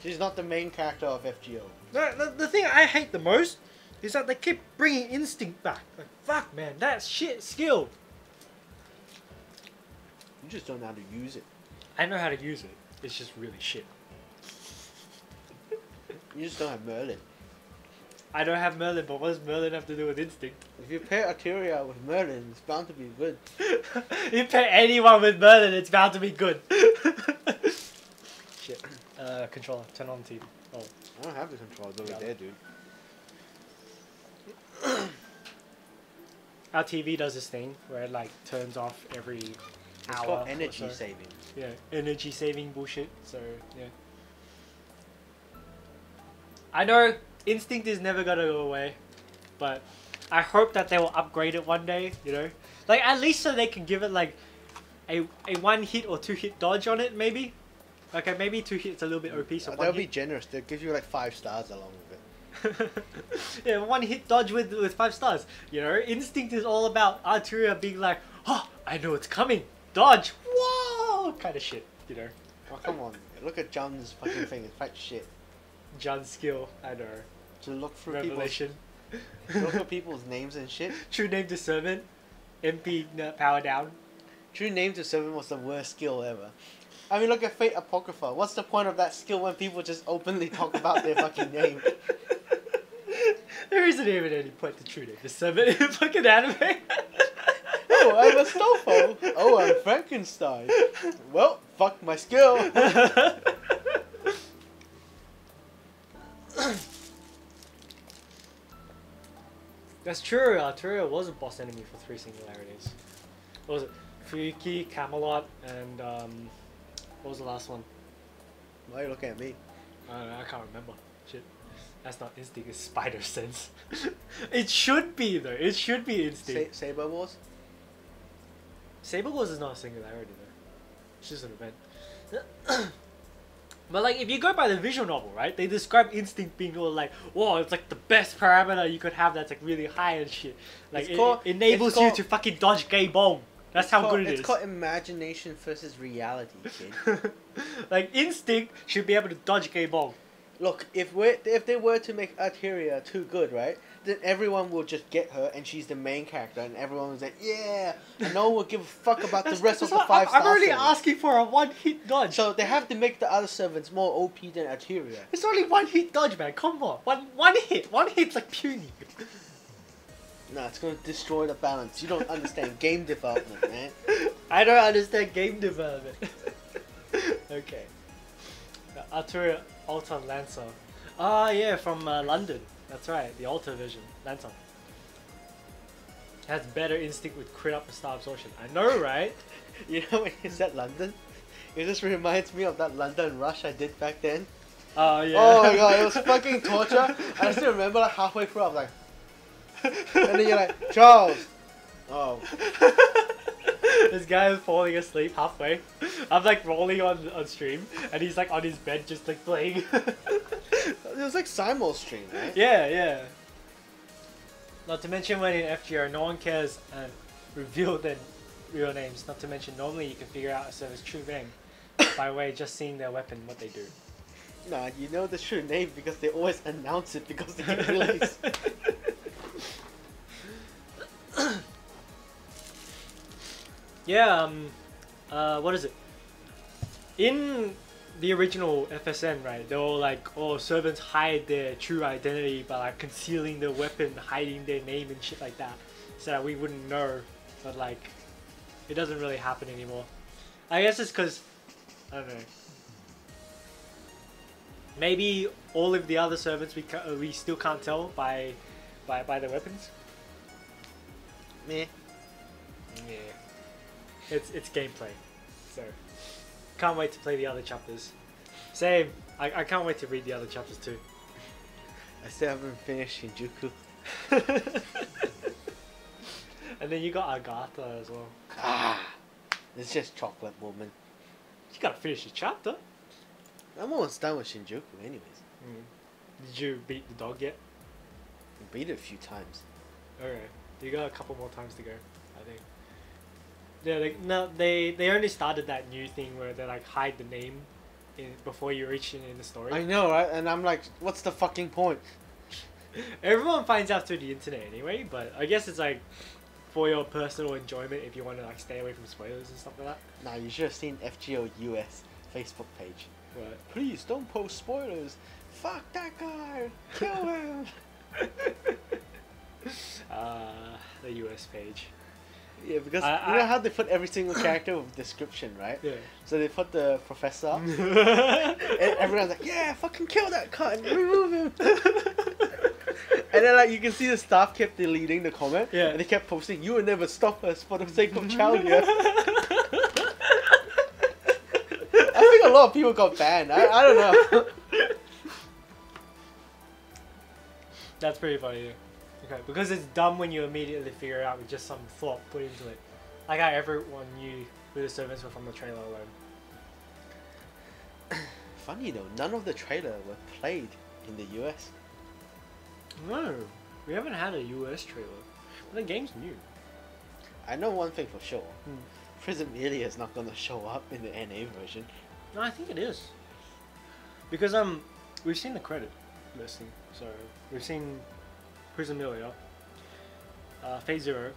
She's not the main character of FGO. The thing I hate the most is that they keep bringing Instinct back. Like, fuck man, that's shit skill. You just don't know how to use it. I know how to use it. It's just really shit. You just don't have Merlin. I don't have Merlin, but what does Merlin have to do with Instinct? If you pair Arturia with Merlin, it's bound to be good. You pair anyone with Merlin, it's bound to be good. Shit. Controller, turn on the TV. Oh. I don't have the controls over there, dude. Our TV does this thing where it like turns off every It's hour. called energy or so. saving. Yeah, energy saving bullshit. So yeah. I know Instinct is never gonna go away, but I hope that they will upgrade it one day. You know, like at least so they can give it like a 1-hit or 2-hit dodge on it, maybe. Okay, maybe 2 hits a little bit OP. So They'll be generous. They'll give you like 5 stars along with it. Yeah, 1-hit dodge with 5 stars. You know, Instinct is all about Arturia being like, oh, I know it's coming. Dodge. Whoa, kind of shit. You know. Oh come on! Look at John's fucking thing. It's like shit. John's skill. I know. To look through Revelation. look at people's names and shit. True name to servant. MP power down. True name to servant was the worst skill ever. I mean, look at Fate Apocrypha. What's the point of that skill when people just openly talk about their fucking name? There isn't even any point to true name to servant in fucking anime. Oh, I'm Astolfo. Oh, I'm Frankenstein. Well, fuck my skill. That's true. Arturia was a boss enemy for 3 singularities. What was it? Fuki, Camelot, and what was the last one? Why are you looking at me? I don't know, I can't remember. Shit. That's not Instinct, it's Spider Sense. It should be though. It should be Instinct. Saber Wars? Saber Wars is not a singularity though. It's just an event. But like, if you go by the visual novel, right? They describe instinct being all like, "Whoa, it's like the best parameter you could have. That's like really high and shit. Like it enables you to fucking dodge gay bomb. That's how good it is." It's called imagination versus reality, kid. Like instinct should be able to dodge gay bomb. Look, if they were to make Arteria too good, right? Then everyone will just get her, and she's the main character, and everyone will say, "Yeah," and no one will give a fuck about the rest of the 5 stars. I'm already asking for a one-hit dodge. So they have to make the other servants more OP than Arteria. It's only one-hit dodge, man. Come on, one hit. One hit's like puny. Nah, it's gonna destroy the balance. You don't understand game development, man. I don't understand game development. Okay. Arteria Alta Lancer. Ah, yeah, from London. That's right, the Alta version, Lancer. Has better instinct with crit up and star absorption. I know, right? You know when you said London? It just reminds me of that London rush I did back then. Oh, yeah. Oh my god, it was fucking torture. I still remember like halfway through I was like... And then you're like, "Charles!" Oh. This guy is falling asleep halfway. I'm like rolling on stream, and he's like on his bed just like playing. It was like simul stream, right? Yeah, yeah. Not to mention when in FGO no one cares and reveal their real names. Not to mention normally you can figure out a server's true name by way of just seeing their weapon, what they do. Nah, you know the true name because they always announce it because they get released. Yeah, what is it? In the original FSN, right, they were like, oh, servants hide their true identity by like concealing their weapon, hiding their name and shit like that, so that we wouldn't know. But like, it doesn't really happen anymore. I guess it's because, I don't know. Maybe all of the other servants we still can't tell by their weapons. Meh. Yeah. It's gameplay, so can't wait to play the other chapters. Same. I can't wait to read the other chapters too. I still haven't finished Shinjuku. And then you got Agatha as well. Ah, it's just chocolate moment. You gotta finish the chapter. I'm almost done with Shinjuku, anyways. Did you beat the dog yet? I beat it a few times. Okay. You got a couple more times to go, I think. Yeah, they only started that new thing where they like hide the name before you reach it in the story. I know, right? And I'm like, what's the fucking point? Everyone finds out through the internet anyway, but I guess it's like for your personal enjoyment if you want to like stay away from spoilers and stuff like that. Nah, you should have seen FGO US Facebook page. What? Please don't post spoilers. Fuck that guy. Kill him. The US page. Yeah, because you know how they put every single character with description, right? Yeah. So they put the professor, and everyone's like, "Yeah, fucking kill that cunt, remove him." And then like you can see the staff kept deleting the comment, yeah, and they kept posting, "You will never stop us for the sake of Chowdia." I think a lot of people got banned. I don't know. That's pretty funny. Yeah. Okay, because it's dumb when you immediately figure it out with just some thought put into it. Like how everyone knew who the servants were from the trailer alone. Funny though, none of the trailer were played in the US. No, we haven't had a US trailer. But the game's new. I know one thing for sure. Prism Ilia is not going to show up in the NA version. No, I think it is. Because we've seen the credit listing, so we've seen Prism Ilia, Phase 0,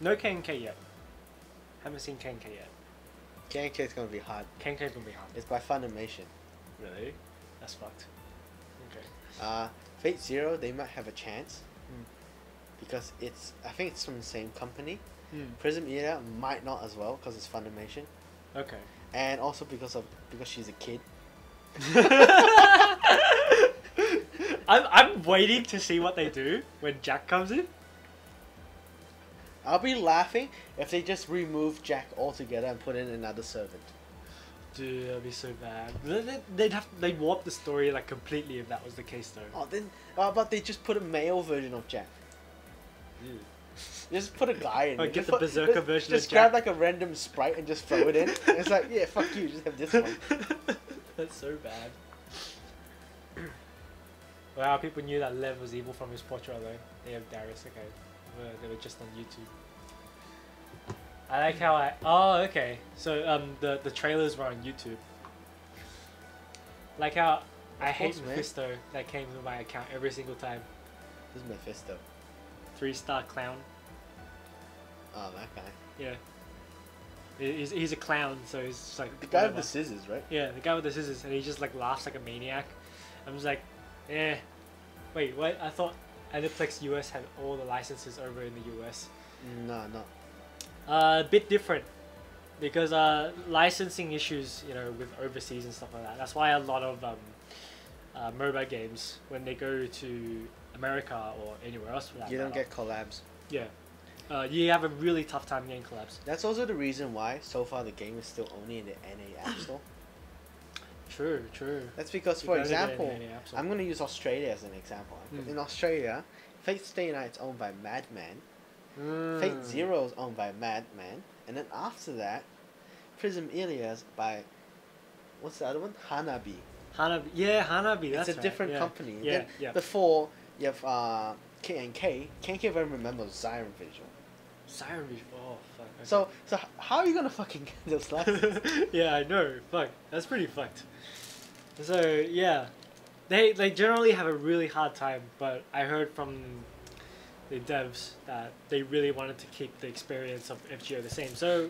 no KNK yet. Haven't seen KNK yet. KNK is going to be hard. KNK is going to be hard. It's by Funimation. Really? That's fucked. Okay. Fate Zero, they might have a chance. Because I think it's from the same company. Prism Ilia might not as well, because it's Funimation. Okay. And also because she's a kid. I'm waiting to see what they do when Jack comes in. I'll be laughing if they just remove Jack altogether and put in another servant. Dude, that'd be so bad. They'd warp the story like completely if that was the case though. Oh, then how about they just put a male version of Jack? Just put a guy in. Or it. get Just the berserker version Just of grab Jack. like a random sprite and just throw it in. And it's like, yeah, fuck you. Just have this one. That's so bad. Wow, people knew that Lev was evil from his portrait though. They have Darius, okay. They were just on YouTube. I like how oh, okay. So the trailers were on YouTube. Like how I hate man. Mephisto that came to my account every single time. This is Mephisto. 3-star clown. Oh, that guy. Yeah. He's a clown, so he's just like The guy with whatever. the scissors, right? Yeah, the guy with the scissors, and he just like laughs like a maniac. I'm just like, eh. Wait, what? I thought Aniplex US had all the licenses over in the US. No, no. A bit different, because licensing issues, you know, with overseas and stuff like that. That's why a lot of mobile games, when they go to America or anywhere else for that You don't matter, get collabs. yeah, you have a really tough time getting collabs. That's also the reason why, so far, the game is still only in the NA App Store. True, true. That's because, You for gotta get it in example, any app store. I'm going to use Australia as an example. In Australia, Fate Stay Night is owned by Madman. Fate Zero is owned by Madman. And then after that, Prism Ilias by, what's the other one? Hanabi. Hanabi, yeah, Hanabi. That's It's a different company. Yeah, Then yeah. Before, you have K&K. K&K, if I remember, was Siren Visual. Siren Visual. Oh fuck. Okay. So how are you going to fucking get those licenses? Yeah, I know. Fuck, that's pretty fucked. So yeah, they generally have a really hard time. But I heard from the devs that they really wanted to keep the experience of FGO the same. So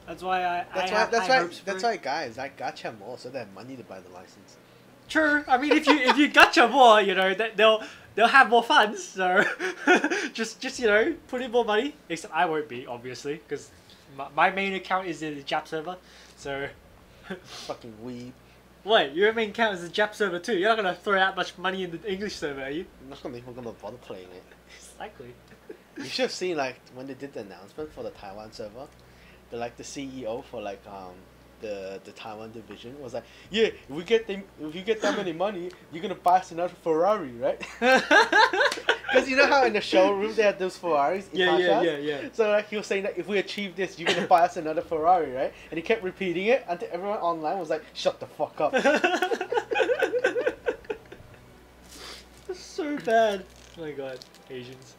that's why That's why guys like Gacha more, so they have money to buy the license. True. I mean, if you gacha more, you know, that they'll have more funds. So just you know, put in more money. Except I won't be, obviously, because my main account is in the Jap server. So Fucking weeb. wait, your main account is the Jap server too. You're not gonna throw out much money in the English server, are you? I'm not gonna even gonna bother playing it. Likely. You should have seen like when they did the announcement for the Taiwan server, the CEO for like the Taiwan division was like, yeah, if you get that many money, you're gonna buy us another Ferrari, right? Because you know how in the showroom they had those Ferraris. Yeah. So like he was saying that if we achieve this, you're gonna buy us another Ferrari, right? And he kept repeating it until everyone online was like, shut the fuck up. That's so bad. Oh my god, Asians.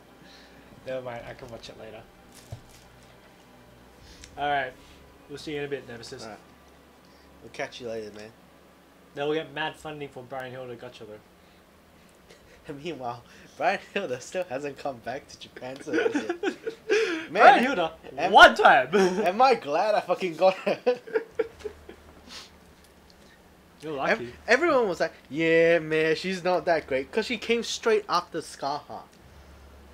Never mind, I can watch it later. Alright, we'll see you in a bit, Nemesis. Alright. We'll catch you later, man. Then we'll get mad funding for Brian Hill to Gacha though. And meanwhile, Brian Hilda still hasn't come back to Japan so yet. Man, Brian Hilda, one time! am I glad I fucking got her? You're lucky. Everyone was like, yeah, man, she's not that great. Because she came straight after Skaha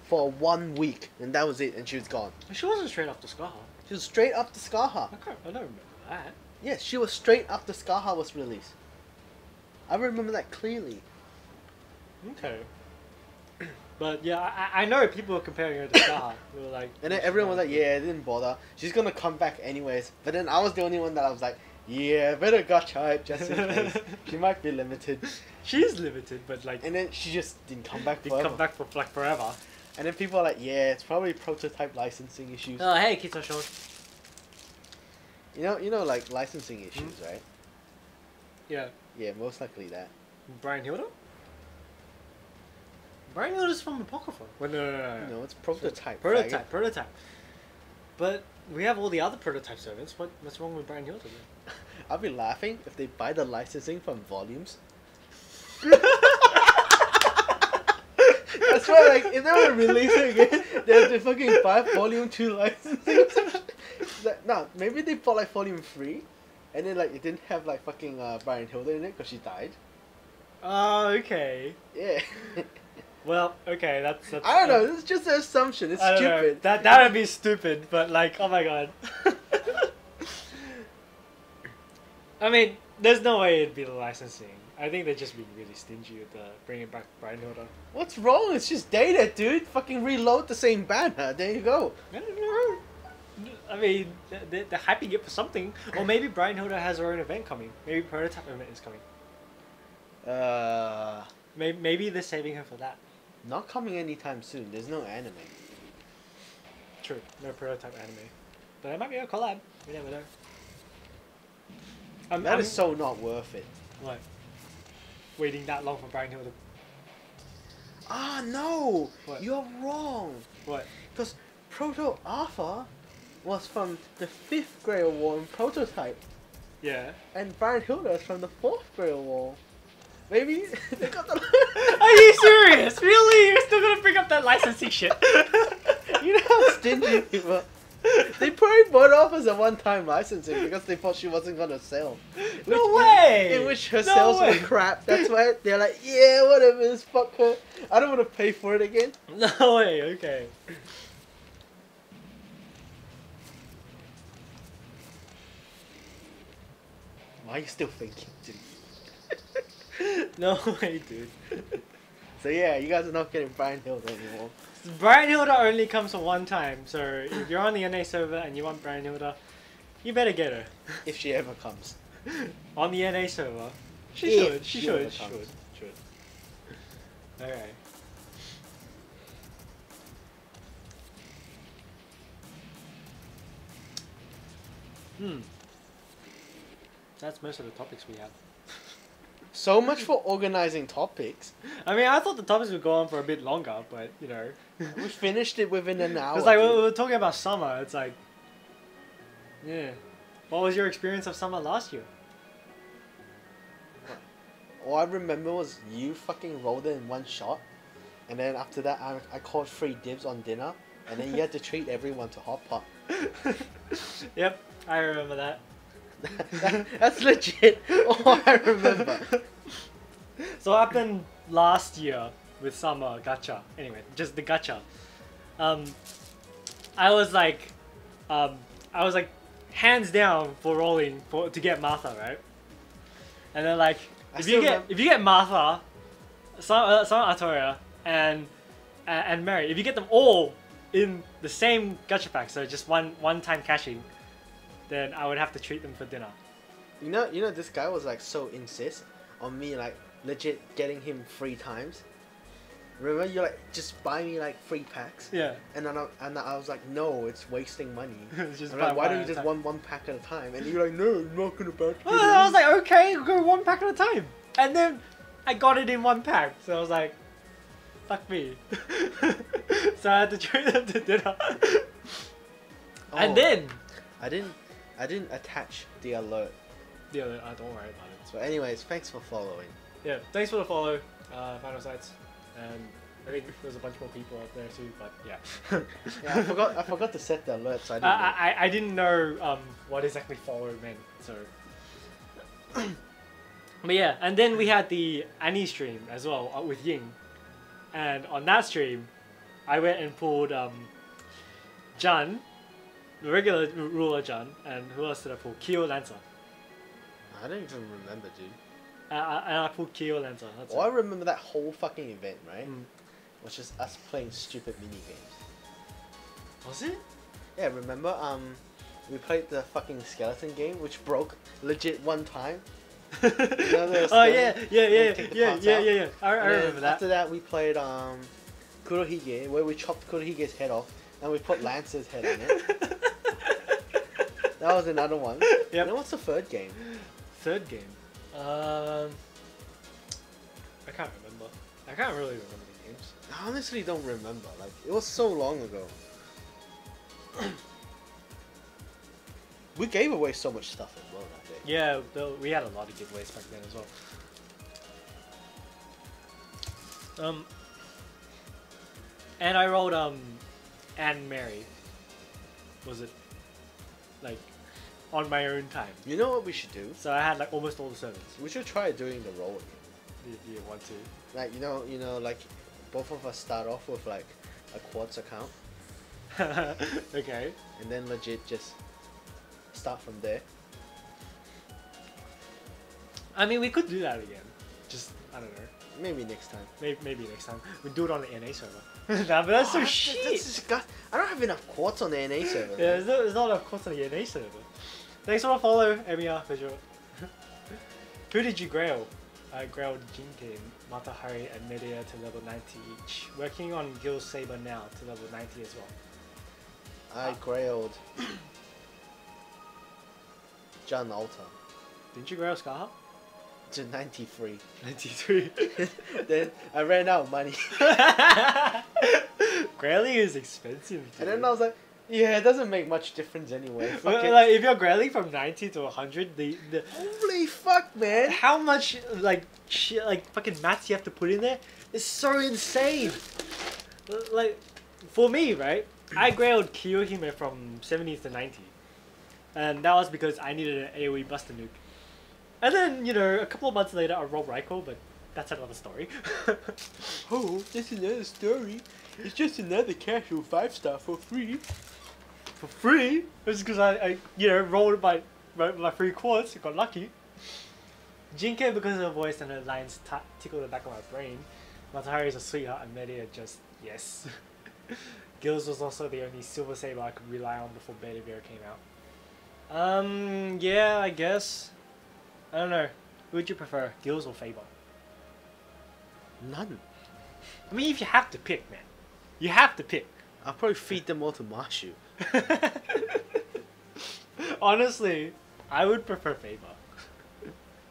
for 1 week. And that was it. And she was gone. She wasn't straight after Skaha. She was straight after Skaha. I don't remember that. Yes, she was straight after Skaha was released. I remember that clearly. Okay. But yeah, I know people were comparing her to Skaha. They were like... And then everyone was like, yeah, it didn't bother. She's gonna come back anyways. But then I was the only one that I was like, yeah, better Gacha it just in case. She might be limited. She's limited, but like... And then she just didn't come back Didn't forever. come back for like forever. And then people are like, yeah, it's probably prototype licensing issues. Oh, hey, KitaSean. You know, like licensing issues, right? Yeah. Yeah, most likely that. Brian Hilda? Brian Hilda's from Apocrypha. Well, no. No, it's prototype. Prototype. But we have all the other prototype servants. What's wrong with Brian Hilda then? I'll be laughing if they buy the licensing from Volumes. That's why, like, if they were releasing it, they have to fucking buy Volume 2 licensing. Like, no, maybe they bought like Volume 3, and then like it didn't have like fucking Brian Hilda in it because she died. Oh, okay. Yeah. Well, okay, that's I don't know. It's just an assumption. It's I don't know. stupid. That would be stupid, but like, oh my god. I mean, there's no way it'd be the licensing. I think they're just being really stingy with bringing back Brian Hilda. What's wrong? It's just data, dude. Fucking reload the same banner. There you go. I don't know. I mean, they're hyping it for something. Or maybe Brian Hilda has her own event coming. Maybe prototype event is coming. Uh, Maybe they're saving her for that. Not coming anytime soon. There's no anime. True, no prototype anime. But it might be a collab. We never know. That is so not worth it. What? Waiting that long for Brian Hill to... Ah, no! What? You're wrong! What? Because Proto Alpha was from the 5th grade war in Prototype. Yeah. And Brian Hilda is from the 4th grade war. Maybe they got the... Are you serious? Really? You're still gonna bring up that licensing shit? You know how stingy people... They probably bought off as a one-time licensing because they thought she wasn't gonna sell. No way! In which her No sales way. were crap. That's why they're like, yeah, whatever, just fuck her. I don't want to pay for it again. No way, okay. Why are you still thinking, dude? No way, dude. So yeah, you guys are not getting Brian Hilda anymore. Brian Hilda only comes for one time, so if you're on the NA server and you want Brian Hilda, you better get her. If she ever comes. On the NA server. She If should. she ever comes. Okay. That's most of the topics we have. So much for organizing topics. I mean, I thought the topics would go on for a bit longer, but, you know. We finished it within an hour. It's like, we dude. were talking about summer, it's like... Yeah. What was your experience of summer last year? All I remember was you fucking rolled it in one shot. And then after that, I called 3 dibs on dinner. And then you had to treat everyone to hot pot. Yep, I remember that. That's legit all I remember. So what happened last year with summer gacha? Anyway, just the gacha. I was like hands down for rolling to get Martha, right? And then like if you get Martha, some Artoria and Mary, if you get them all in the same gacha pack, so just one time cashing, then I would have to treat them for dinner. You know, this guy was like so insist on me like legit getting him 3 times. Remember, you're like, just buy me like 3 packs. Yeah. And then I was like, no, it's wasting money. Just I'm like, why one don't you at a just time. one pack at a time? And you're like, no, I'm not gonna buy it. I was like, okay, go 1 pack at a time. And then I got it in 1 pack, so I was like, fuck me. So I had to treat them to dinner. And then I didn't attach the alert. Yeah, don't worry about it. So anyways, thanks for following. Yeah, thanks for the follow, Final Sites, and I think there's a bunch more people out there too. But yeah, yeah, I forgot to set the alert, so I didn't know what exactly follow meant. So, but yeah, and then we had the Annie stream as well with Ying, and on that stream, I went and pulled Jan, the regular ruler Jan, and who else did I pull? Kyo Lancer. I don't even remember, dude. And I pulled Kyo Lancer. That's I remember that whole fucking event, right? Mm. Was just us playing stupid mini games. Was it? Yeah, remember? We played the fucking skeleton game, which broke legit 1 time. You know, oh yeah. I remember that. After that, we played Kurohige, where we chopped Kurohige's head off, and we put Lance's head on it. That was another one. Yep. And then what's the 3rd game? 3rd game. I can't remember. I can't really remember the games. I honestly don't remember. Like, it was so long ago. We gave away so much stuff as well that day. Yeah, we had a lot of giveaways back then as well. And I rolled Anne Mary. Was it like on my own time? You know what we should do? So I had like almost all the servants. We should try doing the roll again. Do you want to? Like, you know, like both of us start off with like a quartz account, Okay. and then legit just start from there. I mean, we could do that again. Just, I don't know. Maybe next time. Maybe next time. We'll do it on the NA server. Nah, but that's so shit. That's disgusting. I don't have enough quartz on the NA server. Yeah, there's not enough course on the NA server. Thanks for the follow, Emiya Visual. Who did you grail? I grailed Jinkin, Matahari, and Medea to level 90 each. Working on Gil Saber now to level 90 as well. I grailed John Alta Didn't you grail Scarha? to 93. 93. Then I ran out of money. Grailing is expensive. Dude. And then I was like, yeah, it doesn't make much difference anyway. Fuck Well, it. like if you're grailing from 90 to 100, the Holy fuck, man. how much like shit like fucking maths you have to put in there is so insane. Like for me, right? I grailed Kiyohime from 70 to 90. And that was because I needed an AoE Buster Nuke. And then, you know, a couple of months later I rolled Raikou, but that's another story. Oh, that's another story. It's just another casual 5-star for free. For free? It's because I you know, rolled my 3 quartz, got lucky. Jinke, because of her voice and her lines, tickled the back of my brain. Matahari is a sweetheart, and Media just, yes. Gills was also the only Silver Saber I could rely on before Beta Vera came out. Yeah, I guess. I don't know. Who would you prefer, Gills or Faber? None. I mean, if you have to pick, man. You have to pick. I'll probably feed them all to Marshu. Honestly, I would prefer Faber.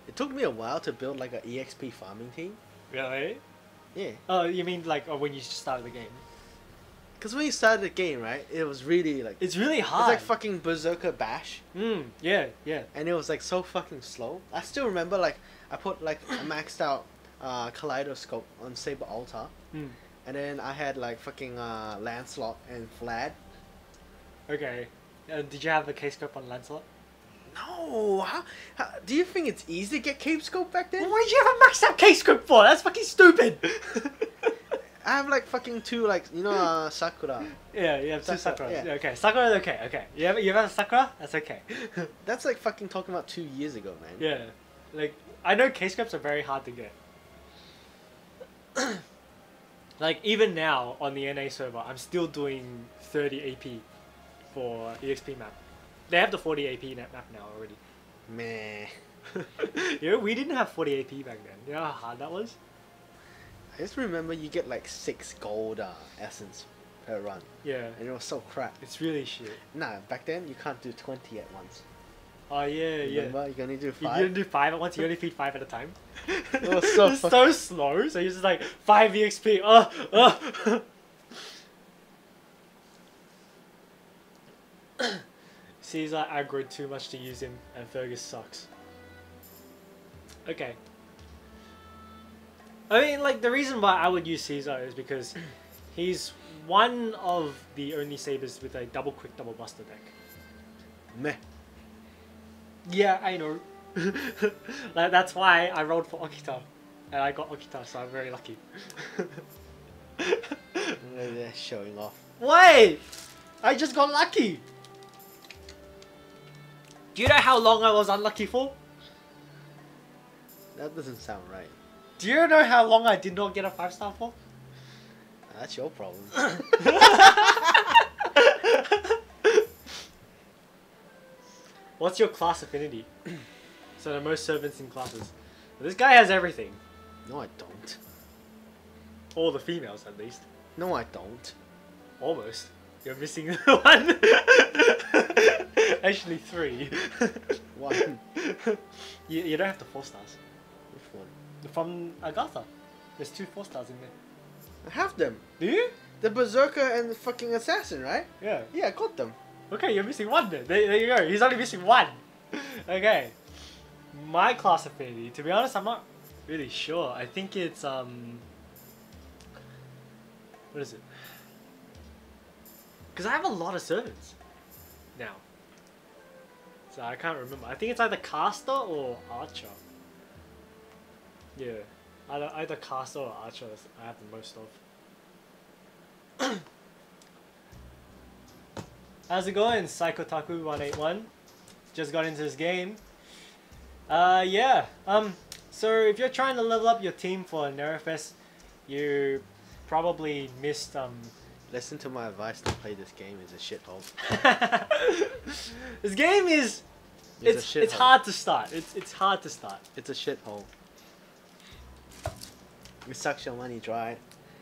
It took me a while to build like an EXP farming team. Really? Yeah. Oh, you mean like when you started the game? Because when you started the game, right, it was really like... It's really It's hard. like fucking Berserker Bash. Yeah, yeah. And it was like so fucking slow. I still remember like I put like a maxed out Kaleidoscope on Saber Altar. And then I had like fucking Lancelot and Vlad. Okay. Did you have a K-scope on Lancelot? No! How, do you think it's easy to get Cape Scope back then? Well, why did you have a maxed out K-scope for? That's fucking stupid! I have like fucking 2 like, you know, Sakura. Yeah, you have 2 Sakura, Sakuras. yeah. Okay, Sakura, okay. You have a Sakura? That's okay. That's like fucking talking about 2 years ago, man. Yeah. Like, I know K-scopes are very hard to get. Like, even now, on the NA server, I'm still doing 30 AP for EXP map. They have the 40 AP map now already. Meh. You know, we didn't have 40 AP back then. You know how hard that was? I just remember you get like 6 gold essence per run. Yeah. And it was so crap. It's really shit. Nah, back then you can't do 20 at once. Oh, yeah, Remember? You can only do You 5. didn't do 5 at once, you only feed 5 at a time. It was so It's so slow, so you're just like, 5 EXP, Caesar aggroed too much to use him, and Fergus sucks. Okay. I mean, like, the reason why I would use Caesar is because he's one of the only sabers with a double quick, double buster deck. Meh. Yeah, I know. Like, that's why I rolled for Okita. And I got Okita, so I'm very lucky. They're showing off. Wait! I just got lucky! Do you know how long I was unlucky for? That doesn't sound right. Do you know how long I did not get a 5-star for? That's your problem. What's your class affinity? So the most servants in classes. This guy has everything. No, I don't. All the females, at least. No, I don't. Almost. You're missing one. Actually, 3. One. You don't have the 4 stars. Which one? From Agatha. There's 2 4 stars in there. I have them. Do you? The Berserker and the fucking Assassin, right? Yeah. Yeah, I got them. Okay, you're missing 1 then. There you go. He's only missing 1. Okay. My class affinity, to be honest, I'm not really sure. I think it's what is it? Because I have a lot of servants now. So I can't remember. I think it's either caster or archer. Yeah. Either caster or archer I have the most of. How's it going, Psychotaku181? Just got into this game. Yeah. So if you're trying to level up your team for Nero Fest, you probably missed Listen to my advice to play this game. It's a shithole. This game is it's hard to start. It's hard to start. It's a shithole. It sucks your money dry.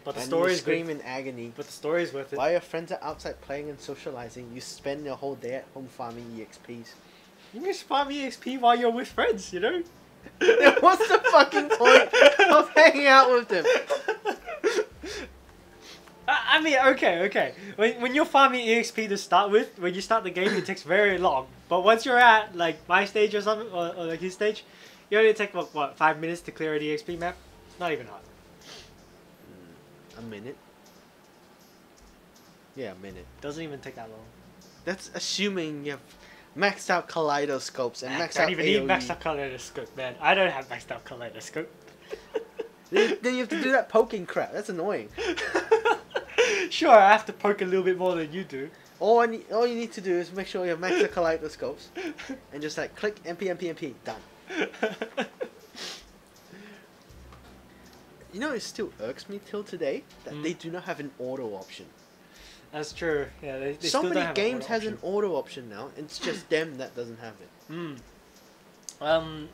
But the and story you is scream good. in agony. But the story is worth it. While your friends are outside playing and socializing, you spend your whole day at home farming EXPs. You can farm EXP while you're with friends, you know? What's the fucking point of hanging out with them? I mean, okay. When you're farming EXP to start with, when you start the game, it takes very long. But once you're at like my stage or something, or like his stage, you only take what 5 minutes to clear an EXP map. Not even hard. A minute? Yeah, a minute. Doesn't even take that long. That's assuming you have maxed out kaleidoscopes and maxed out don't even AoE. need maxed out kaleidoscope, man. I don't have maxed out kaleidoscope. Then you have to do that poking crap. That's annoying. Sure, I have to poke a little bit more than you do. All you need to do is make sure you have maxed out kaleidoscopes and just like click MP, done. You know, it still irks me till today that they do not have an auto option. That's true. Yeah, they So still don't many have games an has auto an auto option now, and it's just them that doesn't have it. option.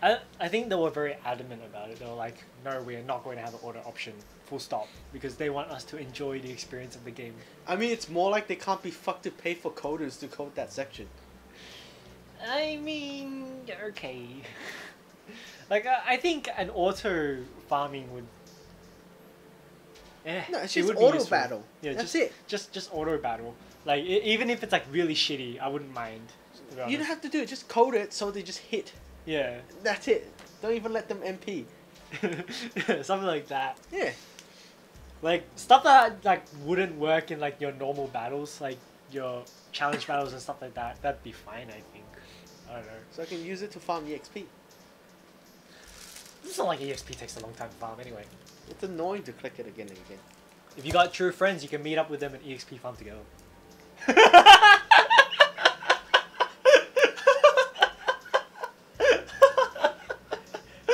I think they were very adamant about it. They were like, no, we are not going to have an auto option, full stop, because they want us to enjoy the experience of the game. I mean, it's more like they can't be fucked to pay for coders to code that section. I mean, okay. Like, I think an auto farming would... No, it's it just would be auto useful. battle. Yeah, That's just auto battle. Like, even if it's like really shitty, I wouldn't mind. To be You don't honest. have to do it. Just code it so they just hit. Yeah. That's it. Don't even let them MP. Something like that. Yeah. Like, stuff that like wouldn't work in like your normal battles, like your challenge battles and stuff like that, that'd be fine, I think. I don't know. So I can use it to farm EXP. It's not like EXP takes a long time to farm anyway. It's annoying to click it again and again. If you got true friends, you can meet up with them and EXP farm together.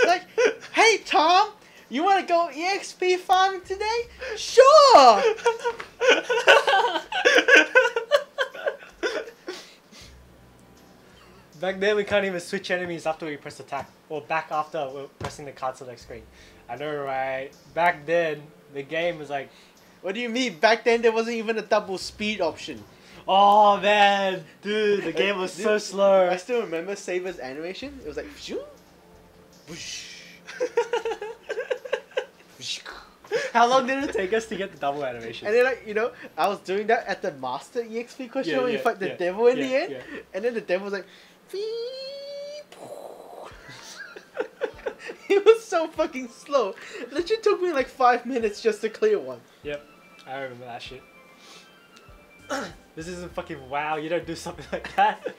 Like, hey Tom, you want to go EXP farming today? Sure! Back then, we can't even switch enemies after we press attack, or back after we're pressing the card select screen. I know, right? Back then, the game was like, What do you mean? Back then there wasn't even a double speed option. oh man, dude, the game was so slow. I still remember Saber's animation. It was like, shoo, whoosh. How long did it take us to get the double animation? And then, like, you know, I was doing that at the Master EXP question when you fight the devil in the end. Yeah. And then the devil was like, it was so fucking slow. It literally took me like 5 minutes just to clear one. Yep, I remember that shit. This isn't fucking WoW, you don't do something like that.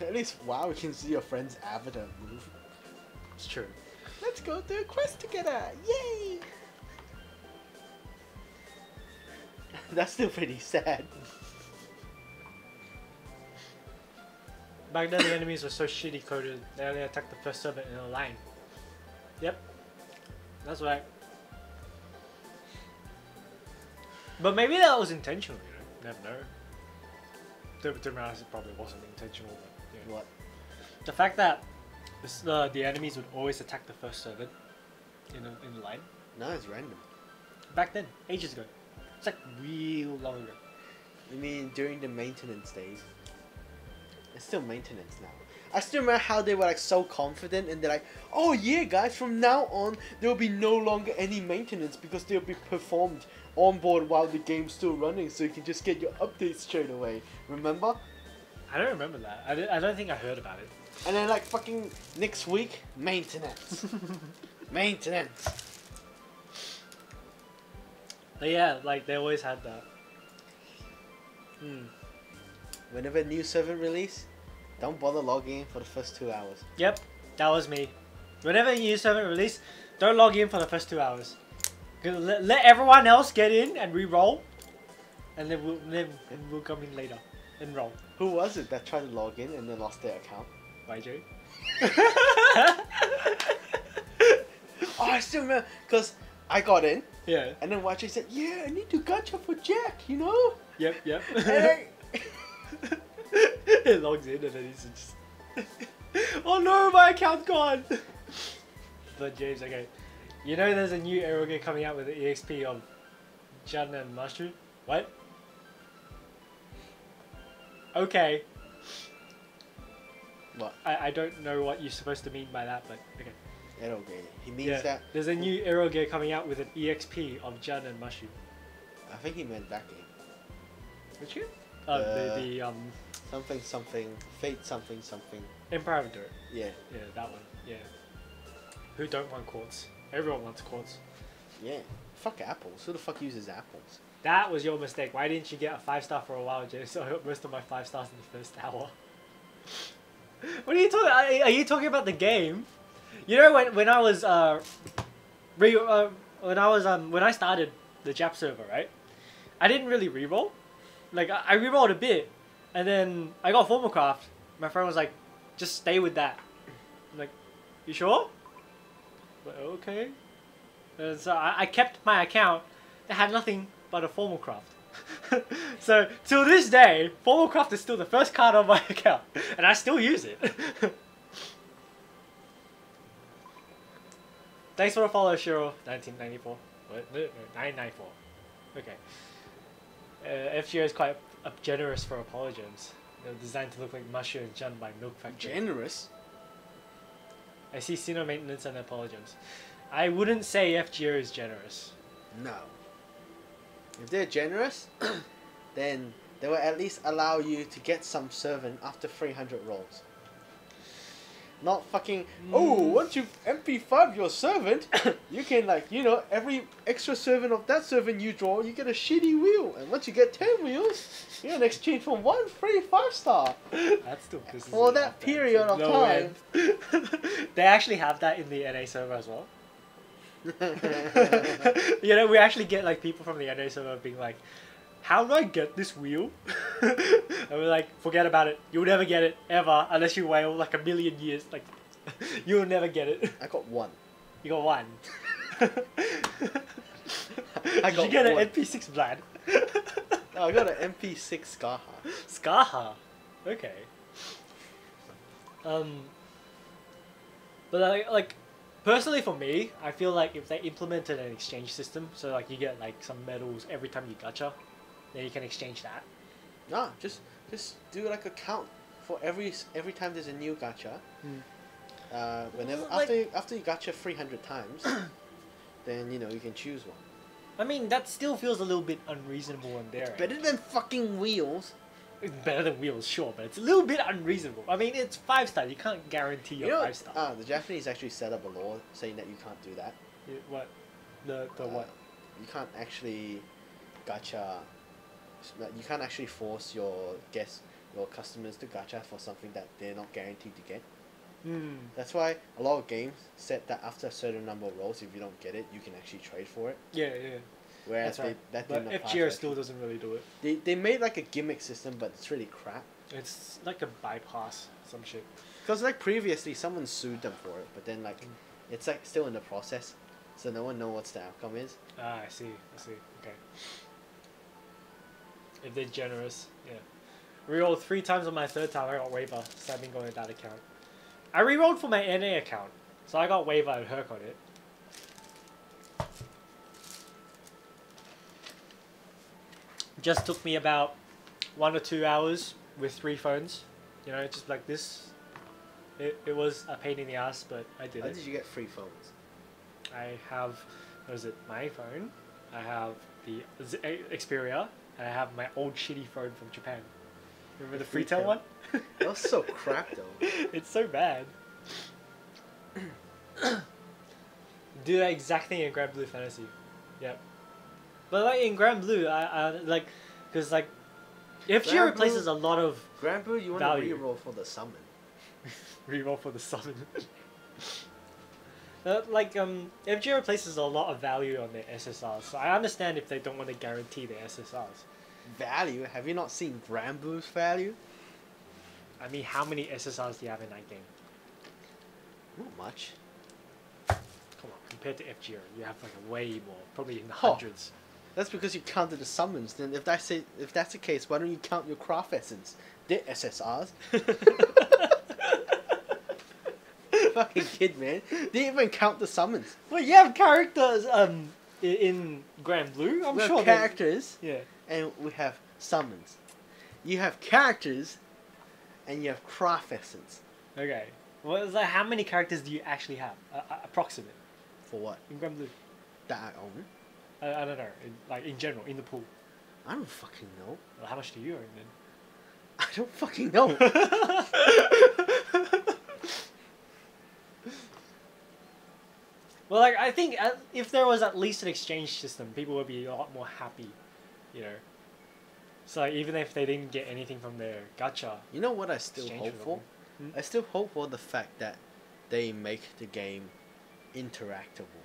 At least, wow, you can see your friend's avatar move. It's true. Let's go do a quest together! Yay! That's still pretty sad. Back then the enemies were so shitty coded, they only attacked the first servant in a line. Yep. That's right. But maybe that was intentional, you know? Never know. To be honest, it probably wasn't intentional. But, yeah. What? The fact that the enemies would always attack the first servant in the line. No, it's random. Back then, ages ago. It's like real long ago. You mean during the maintenance days? It's still maintenance now. I still remember how they were like so confident and they're like, oh yeah guys, from now on there will be no longer any maintenance because they'll be performed on board while the game's still running, so you can just get your updates straight away. Remember? I don't remember that. I don't think I heard about it. And then like fucking next week, maintenance. Maintenance. But yeah, like they always had that. Whenever a new server release, don't bother logging in for the first 2 hours. Yep, that was me. Whenever a new server release, don't log in for the first 2 hours. Let everyone else get in and re-roll, and then we'll come in later and roll. Who was it that tried to log in and then lost their account? YJ. Oh, I still remember, because I got in, Yeah. and then YJ said, yeah, I need to gacha for Jack, you know? Yep. And He logs in and then he's just... Oh no, my account's gone! But James, okay. You know there's a new eroge coming out with the EXP of Jun and Mashu? What? Okay. What? I don't know what you're supposed to mean by that, but okay. Eroge. He means that. There's a new eroge coming out with an EXP of Jun and Mashu. I think he meant that game. Which game? Something something fate something something. Empire of Dirt. Yeah. Yeah, that one. Yeah. Who don't want quartz? Everyone wants quartz. Yeah. Fuck apples. Who the fuck uses apples? That was your mistake. Why didn't you get a 5-star for a while, Jay? So I got most of my 5 stars in the first hour. What are you talking? Are you talking about the game? You know when I was when I started the Jap server, right? I didn't really reroll. Like I rerolled a bit, and then I got Formal Craft. My friend was like, "Just stay with that." I'm like, "You sure?" I'm like, okay. And so I kept my account. It had nothing but a Formal Craft. So till this day, Formal Craft is still the first card on my account, and I still use it. Thanks for the follow, Shiro. 1994. What? No, 994. Okay. FGO is quite generous for apologems. They're designed to look like Mashu and Jun by Milk Factory. Generous? I see Sino maintenance and apologems. I wouldn't say FGO is generous. No. If they're generous, then they will at least allow you to get some servant after 300 rolls. Not fucking, oh, once you MP5 your servant, you can like, you know, every extra servant of that servant you draw, you get a shitty wheel. And once you get 10 wheels, you can exchange from 1 free 5-star. That still pisses me for off, that period of no time. They actually have that in the NA server as well. You know, we actually get like people from the NA server being like, how do I get this wheel? And we're like, forget about it. You'll never get it, ever, unless you wail like a million years. Like, you'll never get it. I got 1. You got 1. I Did you get an NP6 Vlad? No, I got an MP6 Skaha. Skaha? Okay. But like, personally for me, I feel like if they implemented an exchange system, so like you get like some medals every time you gacha, then you can exchange that. Nah, just do like a count for every time there's a new gacha. Whenever after you gacha 300 times, then you know you can choose one. I mean that still feels a little bit unreasonable and daring. Better than fucking wheels. It's better than wheels, sure, but it's a little bit unreasonable. I mean, it's 5-star. You can't guarantee your 5-star. The Japanese actually set up a law saying that you can't do that. What? The what? You can't actually gacha. You can't actually force your customers to gacha for something that they're not guaranteed to get. That's why a lot of games set that after a certain number of rolls, if you don't get it, you can actually trade for it. Yeah, yeah. Whereas that's right. but FGO still doesn't really do it. They made like a gimmick system, but it's really crap. It's like a bypass, some shit. Because like previously, someone sued them for it, but then like it's like still in the process, so no one knows what the outcome is. Ah, I see. Okay. If they're generous, yeah. Rerolled 3 times on my 3rd time, I got waiver, so I've been going to that account. I rerolled for my NA account, so I got waiver and Herc on it. Just took me about 1 or 2 hours with 3 phones. You know, just like this. It was a pain in the ass, but I did it. How did you get 3 phones? I have, what is it, my phone. I have the Xperia, and I have my old shitty phone from Japan. Remember the Freetel one? That was so crap though. It's so bad. Do that exact thing in Grand Blue Fantasy. Yep. But like in Grand Blue, I like, because like, FGO replaces a lot of Grand Blue, you want value. to reroll for the summon. Reroll for the summon. FGO replaces a lot of value on their SSRs, so I understand if they don't want to guarantee their SSRs. Value? Have you not seen Grand Blue's value? I mean, how many SSRs do you have in that game? Not much. Come on, compared to FGO, you have like a way more, probably in the hundreds. That's because you counted the summons. Then if that's the case, why don't you count your craft essence? They're SSRs. fucking kid, man. Didn't even count the summons. Well, you have characters in Grand Blue. I'm We sure have characters, yeah. and we have summons. You have characters, and you have craft essence. Okay. Well, it's like how many characters do you actually have? Approximate For what? in Grand Blue. That I own? I don't know. In general, in the pool. I don't fucking know. Well, how much do you own then? I don't fucking know. Well, like I think if there was at least an exchange system, people would be a lot more happy, you know. So like, even if they didn't get anything from their gacha, You know what I still exchange hope with for? them. I still hope for the fact that they make the game interactable.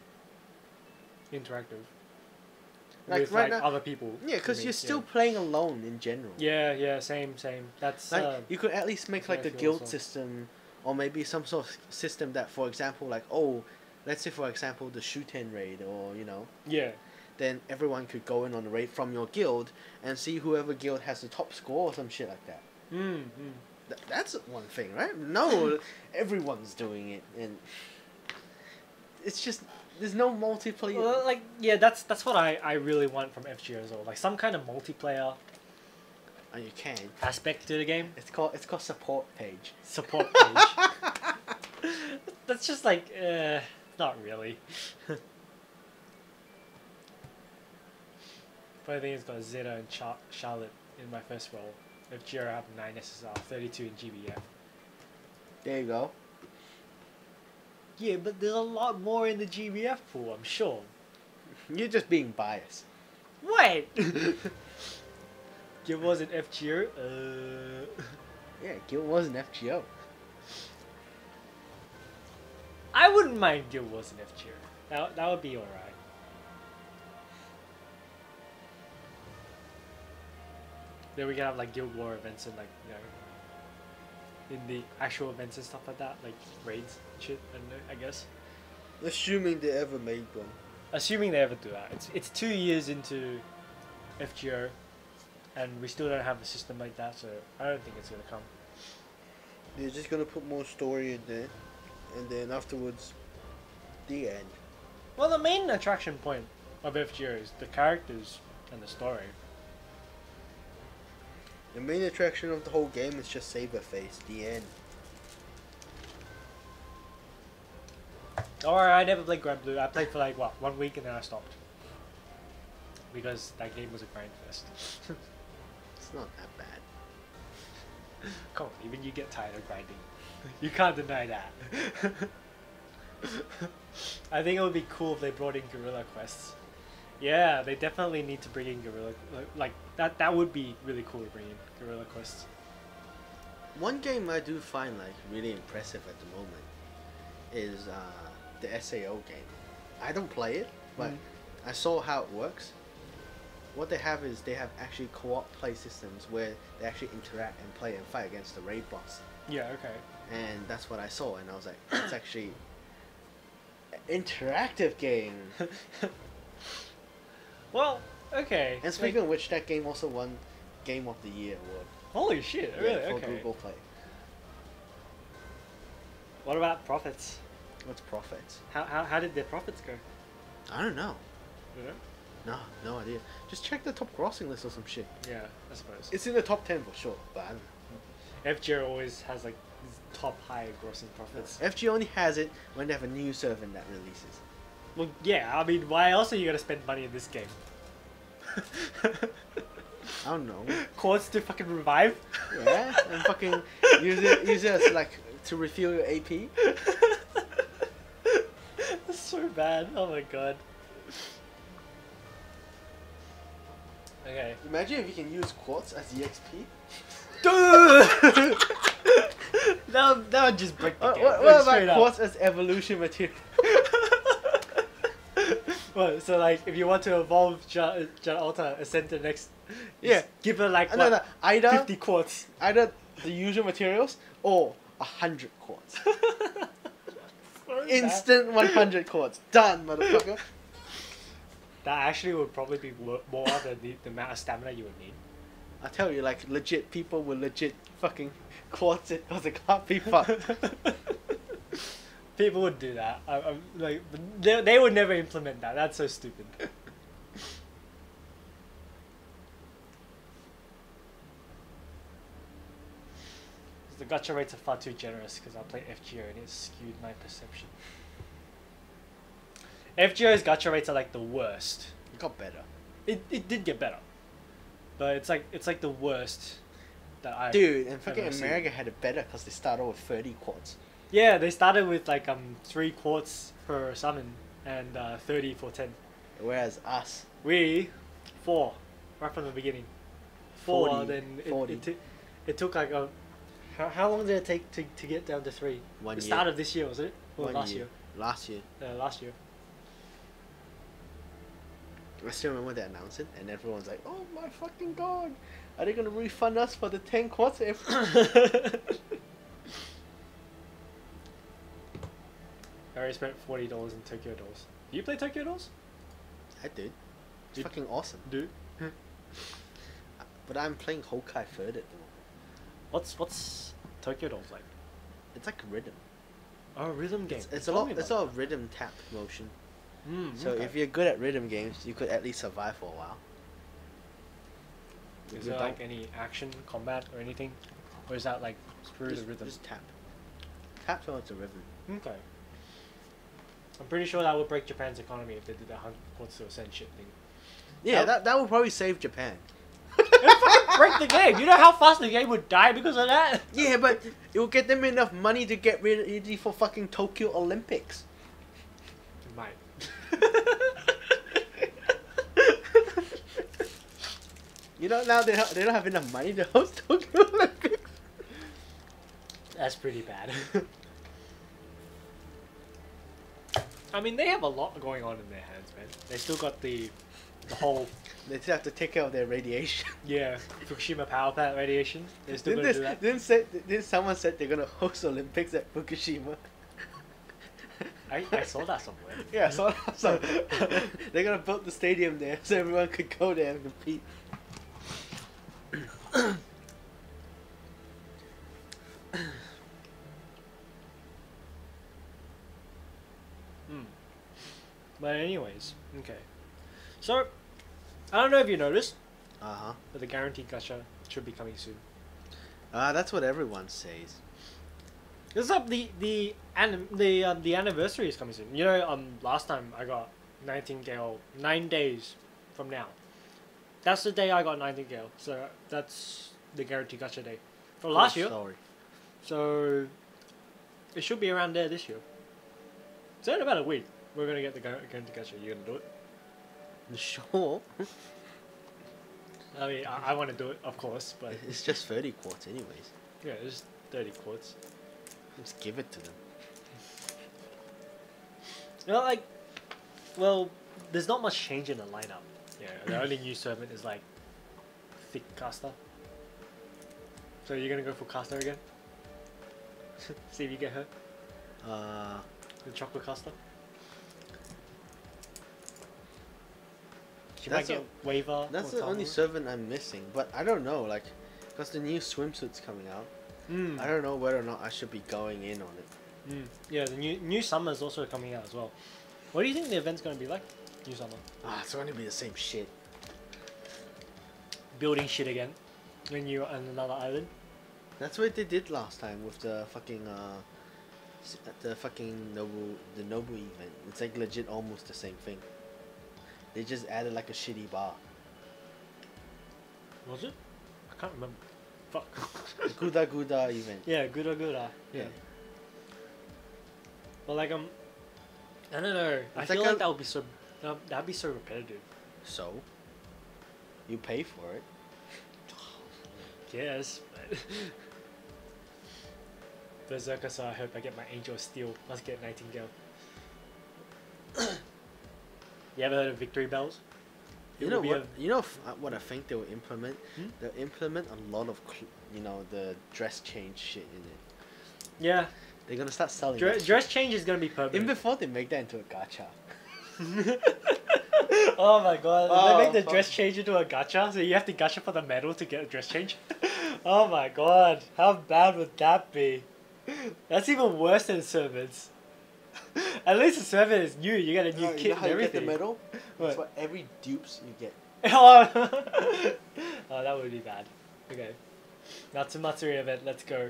Interactive. Like With right like now, other people. yeah, because you're still playing alone in general. Yeah, same. That's Like you could at least make that's like how I the feel guild also. system, or maybe some sort of system that, for example, like oh, let's say for example the Shuten raid, or you know, yeah. then everyone could go in on the raid from your guild and see whoever guild has the top score or some shit like that. That's one thing, right? No, everyone's doing it, and it's just there's no multiplayer. Well, like yeah, that's what I really want from FGO as well. Like some kind of multiplayer And you can. aspect to the game. It's called support page. Support page. That's just like not really. But I think it's got Zeta and Charlotte in my first role. FGO have 9 SSR, 32 in GBF. There you go. Yeah, but there's a lot more in the GBF pool, I'm sure. You're just being biased. Wait! It was an FGO? Yeah, Guild was an FGO. I wouldn't mind Guild Wars and FGO. That would be alright. Then we can have like Guild War events and like, you know, in the actual events and stuff like that, like raids and shit, I don't know, I guess. Assuming they ever made one. Assuming they ever do that. It's 2 years into FGO and we still don't have a system like that, so I don't think it's gonna come. They're just gonna put more story in there, and then afterwards, the end. Well, the main attraction point of FGO is the characters and the story. The main attraction of the whole game is just Saberface. The end. Alright, I never played Grand Blue. I played for like, what, 1 week and then I stopped. Because that game was a grind fest. It's not that bad. Come on, even you get tired of grinding. You can't deny that. I think it would be cool if they brought in Guerrilla Quests. Yeah, they definitely need to bring in Guerrilla... Like, that would be really cool to bring in Guerrilla Quests. One game I do find like really impressive at the moment is the SAO game. I don't play it, but I saw how it works. What they have is they have actually co-op play systems where they actually interact and play and fight against the raid boss. Yeah, okay. And that's what I saw, and I was like, it's actually an interactive game. Well, okay. And speaking of which, that game also won Game of the Year award. Holy shit, Yeah, really? for Okay. Google Play. What about profits? What's profits? How did their profits go? I don't know. You know? No idea. Just check the top grossing list or some shit. Yeah, I suppose. It's in the top 10 for sure, but I don't know. FGO always has like these top high grossing profits. FG only has it when they have a new server that releases. Well, yeah, I mean, why else are you gonna spend money in this game? I don't know. Quartz to fucking revive? Yeah, and fucking use it as like to refill your AP. That's so bad. Oh my god. Okay. Imagine if you can use quartz as the XP. that would just break the game. What Like, about straight up. quartz as evolution material? Well, so like, if you want to evolve Jan Alta, ascend to the next, Yeah. just give her like No, what, either 50 quartz. either the usual materials or 100 quartz. So Instant 100 quartz. Done, motherfucker. That actually would probably be more than the amount of stamina you would need. I tell you, like legit people will legit fucking quartz it because it can't be fucked. People would do that. I'm like, they would never implement that. That's so stupid. The gacha rates are far too generous because I play FGO and it skewed my perception. FGO's gacha rates are like the worst. It got better. It did get better, but it's like the worst that I. Dude, and fucking America had it better because they started with 30 quads. Yeah, they started with like 3 quarts per summon and 30 for 10. Whereas us, We 4 right from the beginning. 4 40, then 40. It took like a. How long did it take to get down to 3? 1 The year. start of this year was it? Or 1 last year? Last year. Last year. I still remember they announced it, and everyone's like, "Oh my fucking god, are they gonna refund us for the 10 quads?" I already spent $40 in Tokyo Dolls. Do you play Tokyo Dolls? I did. It's Dude. fucking awesome. Dude. But I'm playing Honkai Third at the moment. What's Tokyo Dolls like? It's like rhythm. Oh, rhythm game. It's a lot. It's all rhythm tap motion. So okay. if you're good at rhythm games, you could at least survive for a while. Is there like any action, combat, or anything? Or is that like through the rhythm? Just tap. Tap towards the rhythm. Okay. I'm pretty sure that would break Japan's economy if they did that 100 quarts to a cent shit thing. Yeah, that would probably save Japan. Break the game! You know how fast the game would die because of that? Yeah, but it will get them enough money to get ready for fucking Tokyo Olympics. It might. You know, now they don't have enough money to host Tokyo Olympics. That's pretty bad. I mean, they have a lot going on in their hands, man. They still got the whole... They still have to take care of their radiation. Yeah, Fukushima power plant radiation. They're still going to do that. Didn't someone said they're gonna host Olympics at Fukushima? I saw that somewhere. Yeah, I saw that. So they're gonna build the stadium there so everyone could go there and compete. But anyways, okay. So, I don't know if you noticed, but the guaranteed gacha should be coming soon. That's what everyone says. This is up the anniversary is coming soon. You know, last time I got Nightingale 9 days from now. That's the day I got Nightingale. So that's the guaranteed gacha day for last year. Sorry. So it should be around there this year. So in about a week, we're gonna get the guaranteed gacha. You gonna do it? Sure. I mean, I want to do it, of course, but It's just 30 quarts anyways. yeah, it's 30 quarts. Just give it to them. You know, like, well, there's not much change in the lineup. Yeah, the only new servant is like thick caster. So you're gonna go for caster again? See if you get her. The chocolate caster. She might get waiver. That's the only servant I'm missing, but I don't know, like, because the new swimsuit's coming out. I don't know whether or not I should be going in on it. Yeah, the new summer's also coming out as well. What do you think the event's gonna be like? New summer. It's going to be the same shit. Building shit again. When you're on another island. That's what they did last time with the fucking Nobu event. It's like legit almost the same thing. They just added like a shitty bar. Was it? I can't remember. Fuck. Guda Guda event. Yeah, Gura. Yeah. But like I don't know. I feel like that'd be so repetitive. So you pay for it. Yes, but Berserker, so I hope I get my Angel of Steel. Let's get Nightingale. You ever heard of Victory Bells? You know what I think they will implement? They'll implement a lot of the dress change shit in it. Yeah. They're gonna start selling dress change is gonna be permanent. Even before they make that into a gacha. Oh my god, they make the dress change into a gacha, so you have to gacha for the medal to get a dress change? Oh my god, how bad would that be? That's even worse than servants. At least the server is new. You get a new You kit know and how you everything. get the medal? What? That's what every dupes you get. Oh, oh, that would be bad. Okay. Natsumatsuri event, let's go.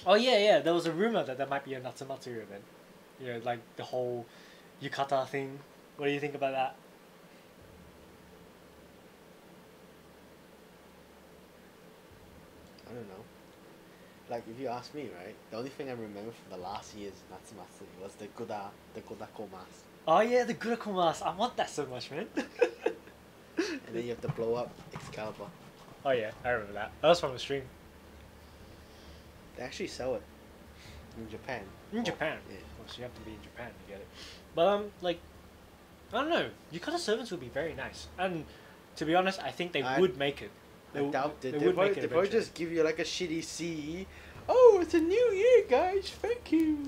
Oh yeah, there was a rumor that there might be a Natsumatsuri event. You know, like the whole yukata thing. What do you think about that? I don't know. Like, if you ask me, right, the only thing I remember from the last year's Natsumatsuri was the Godako mask. Oh yeah, the Gurako mask. I want that so much, man. And then you have to blow up Excalibur. Oh yeah, I remember that. That was from a stream. They actually sell it in Japan. In Japan? Yeah. Well, so you have to be in Japan to get it. But like, I don't know. Yukata servants would be very nice. And to be honest, I think they would make it. I doubt it. They They would probably, make it they probably eventually. just give you like a shitty CE. Oh, it's a new year, guys. Thank you.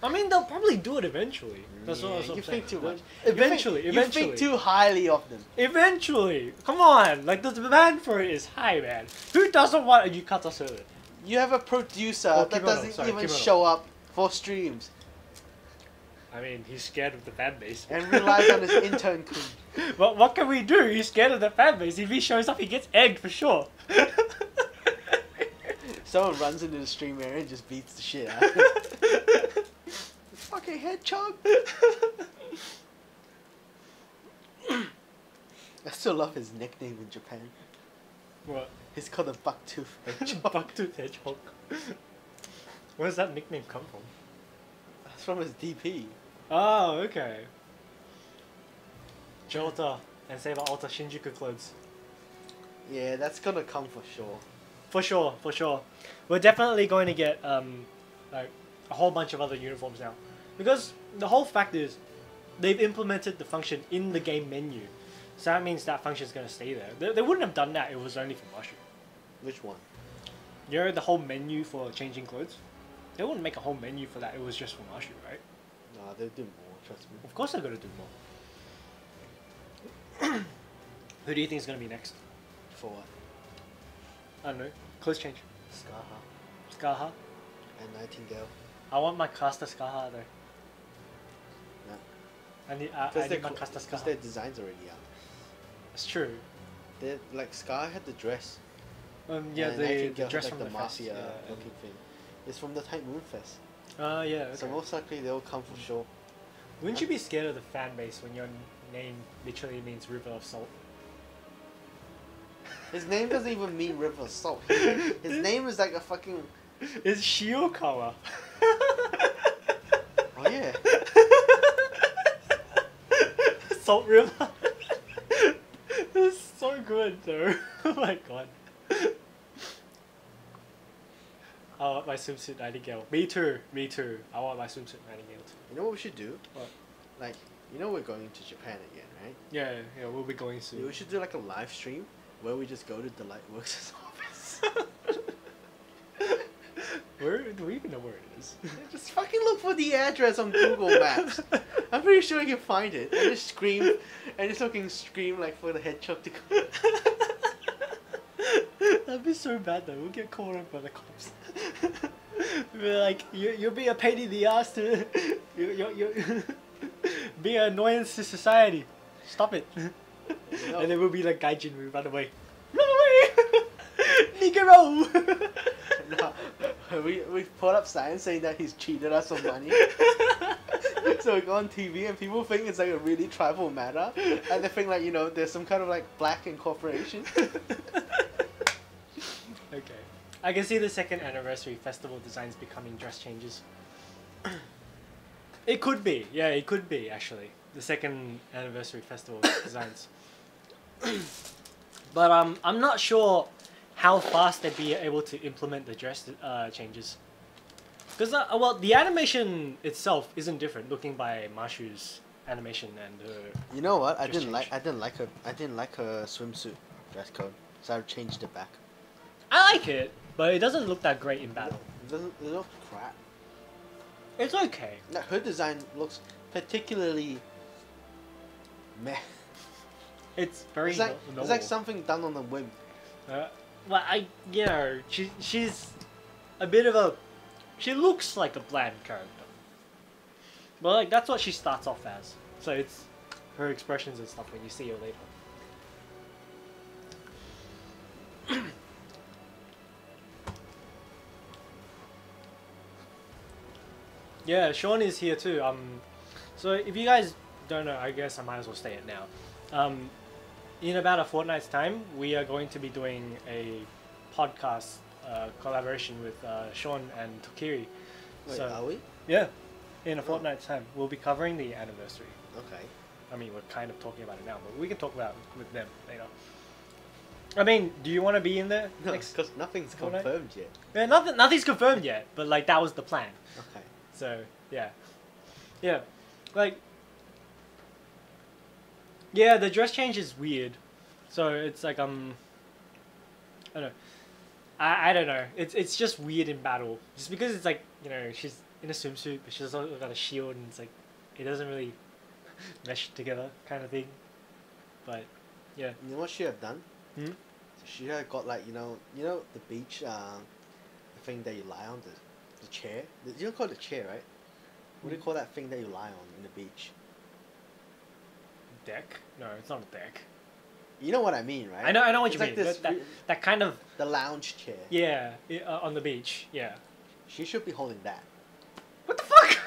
I mean, they'll probably do it eventually. That's what I was You saying. think too much. Eventually. You think too highly of them. Eventually. Come on. Like, the demand for it is high, man. Who doesn't want a yukata servant? You have a producer Oh, that Kimono, doesn't sorry, even Kimono. show up for streams I mean, he's scared of the fan base. and relies on his intern kun. But what can we do? He's scared of the fan base. If he shows up, he gets egged for sure. Someone runs into the stream area and just beats the shit out of him. Fucking hedgehog. I still love his nickname in Japan. What? He's called a bucktooth hedgehog. Bucktooth hedgehog. Where does that nickname come from? That's from his DP. Oh, okay. Jota and Saber Alta Shinjuku clothes. Yeah, that's gonna come for sure. For sure, for sure. We're definitely going to get like a whole bunch of other uniforms now. Because the whole fact is they've implemented the function in the game menu. So that means that function is going to stay there. They wouldn't have done that if it was only for Mashu. Which one? You know the whole menu for changing clothes? They wouldn't make a whole menu for that, it was just for Mashu, right? Nah, they'll do more, trust me. Of course they're going to do more. Who do you think is going to be next? For what? I don't know. Clothes change. Skaha Skaha? and Nightingale. I want my Casta Skaha though. No. I need my Casta Because Skaha. their design's already out. It's true. They're, like, Scar had the dress. Yeah, and the Nightingale dress had, from like, the the fest, mafia yeah, looking thing. It's from the Tight Moon Fest. yeah, okay. So most likely they'll come for sure. Wouldn't you be scared of the fan base when your name literally means River of Salt? His name doesn't even mean River of Salt. His name is like a fucking... It's Shiokawa. Oh yeah. Salt River. It's so good though. Oh my god. I want my swimsuit Nightingale. Me too. I want my swimsuit Nightingale too. You know what we should do? What? Like, you know we're going to Japan again, right? Yeah, we'll be going soon. We should do like a live stream where we just go to Delightworks' office. Where do we even know where it is? Just fucking look for the address on Google Maps. I'm pretty sure you can find it. And just scream, and just fucking scream like for the hedgehog to come. That'd be so bad though. We'll get caught up by the cops. We're like, you'll be a pain in the ass to, you be an annoyance to society. Stop it. No. And then we'll be like Gaijin. We run away. Run away, Nigero. No, we put up signs saying that he's cheated us of money. So we go on TV and people think it's like a really tribal matter, and they think like, you know, there's some kind of like black incorporation. Okay. I can see the second anniversary festival designs becoming dress changes. It could be. Yeah, it could be actually. The second anniversary festival designs. But I'm not sure how fast they'd be able to implement the dress changes. Because well, the animation itself isn't different, looking by Mashu's animation and her. You know what? I Dress didn't change. like her swimsuit dress code, so I changed it back. I like it, but it doesn't look that great in battle. It looks crap. It's okay. Like, her design looks particularly meh. It's very It's like normal. something done on a whim. Well, she's a bit of a. She looks like a bland character. Well, like that's what she starts off as. So it's her expressions and stuff when you see her later. Yeah, Sean is here too. So if you guys don't know, I guess I might as well say it now. In about a fortnight's time, we are going to be doing a podcast collaboration with Sean and Tokiri. Wait, So, are we? yeah, in a fortnight's time, we'll be covering the anniversary. Okay. I mean, we're kind of talking about it now, but we can talk about it with them later. I mean, do you want to be in there? No, because nothing's fortnight? confirmed yet. Yeah, nothing's confirmed yet, but like that was the plan. Okay. So yeah, like yeah, the dress change is weird. So it's like I don't know. I don't know. It's just weird in battle, just because it's like, you know, she's in a swimsuit, but she's also got a shield, and it's like it doesn't really mesh together, kind of thing. But yeah. You know what she have done? Hmm? She have got like, you know the beach, the thing that you lie on, the chair. You don't call it a chair, right? What do you call that thing that you lie on in the beach? Deck? No, it's not a deck. You know what I mean, right? I know what It's you like mean. this That kind of, the lounge chair. yeah, on the beach. Yeah. She should be holding that. What the fuck?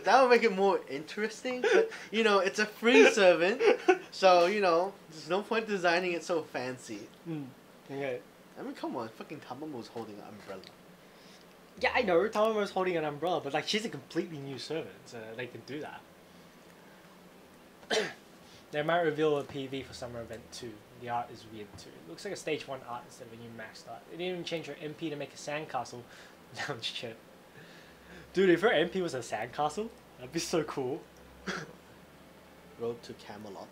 That would make it more interesting, but you know, it's a free servant, so you know, there's no point designing it so fancy. Okay. I mean, come on, fucking Tamamo's holding an umbrella. Yeah, I know. Tamamo's holding an umbrella, but like she's a completely new servant, so they can do that. They might reveal a PV for Summer Event 2. The art is weird too. It looks like a stage 1 art instead of a new max art. They didn't even change her MP to make a sandcastle. Lounge chair. Dude, if her MP was a sandcastle, that'd be so cool. Road to Camelot.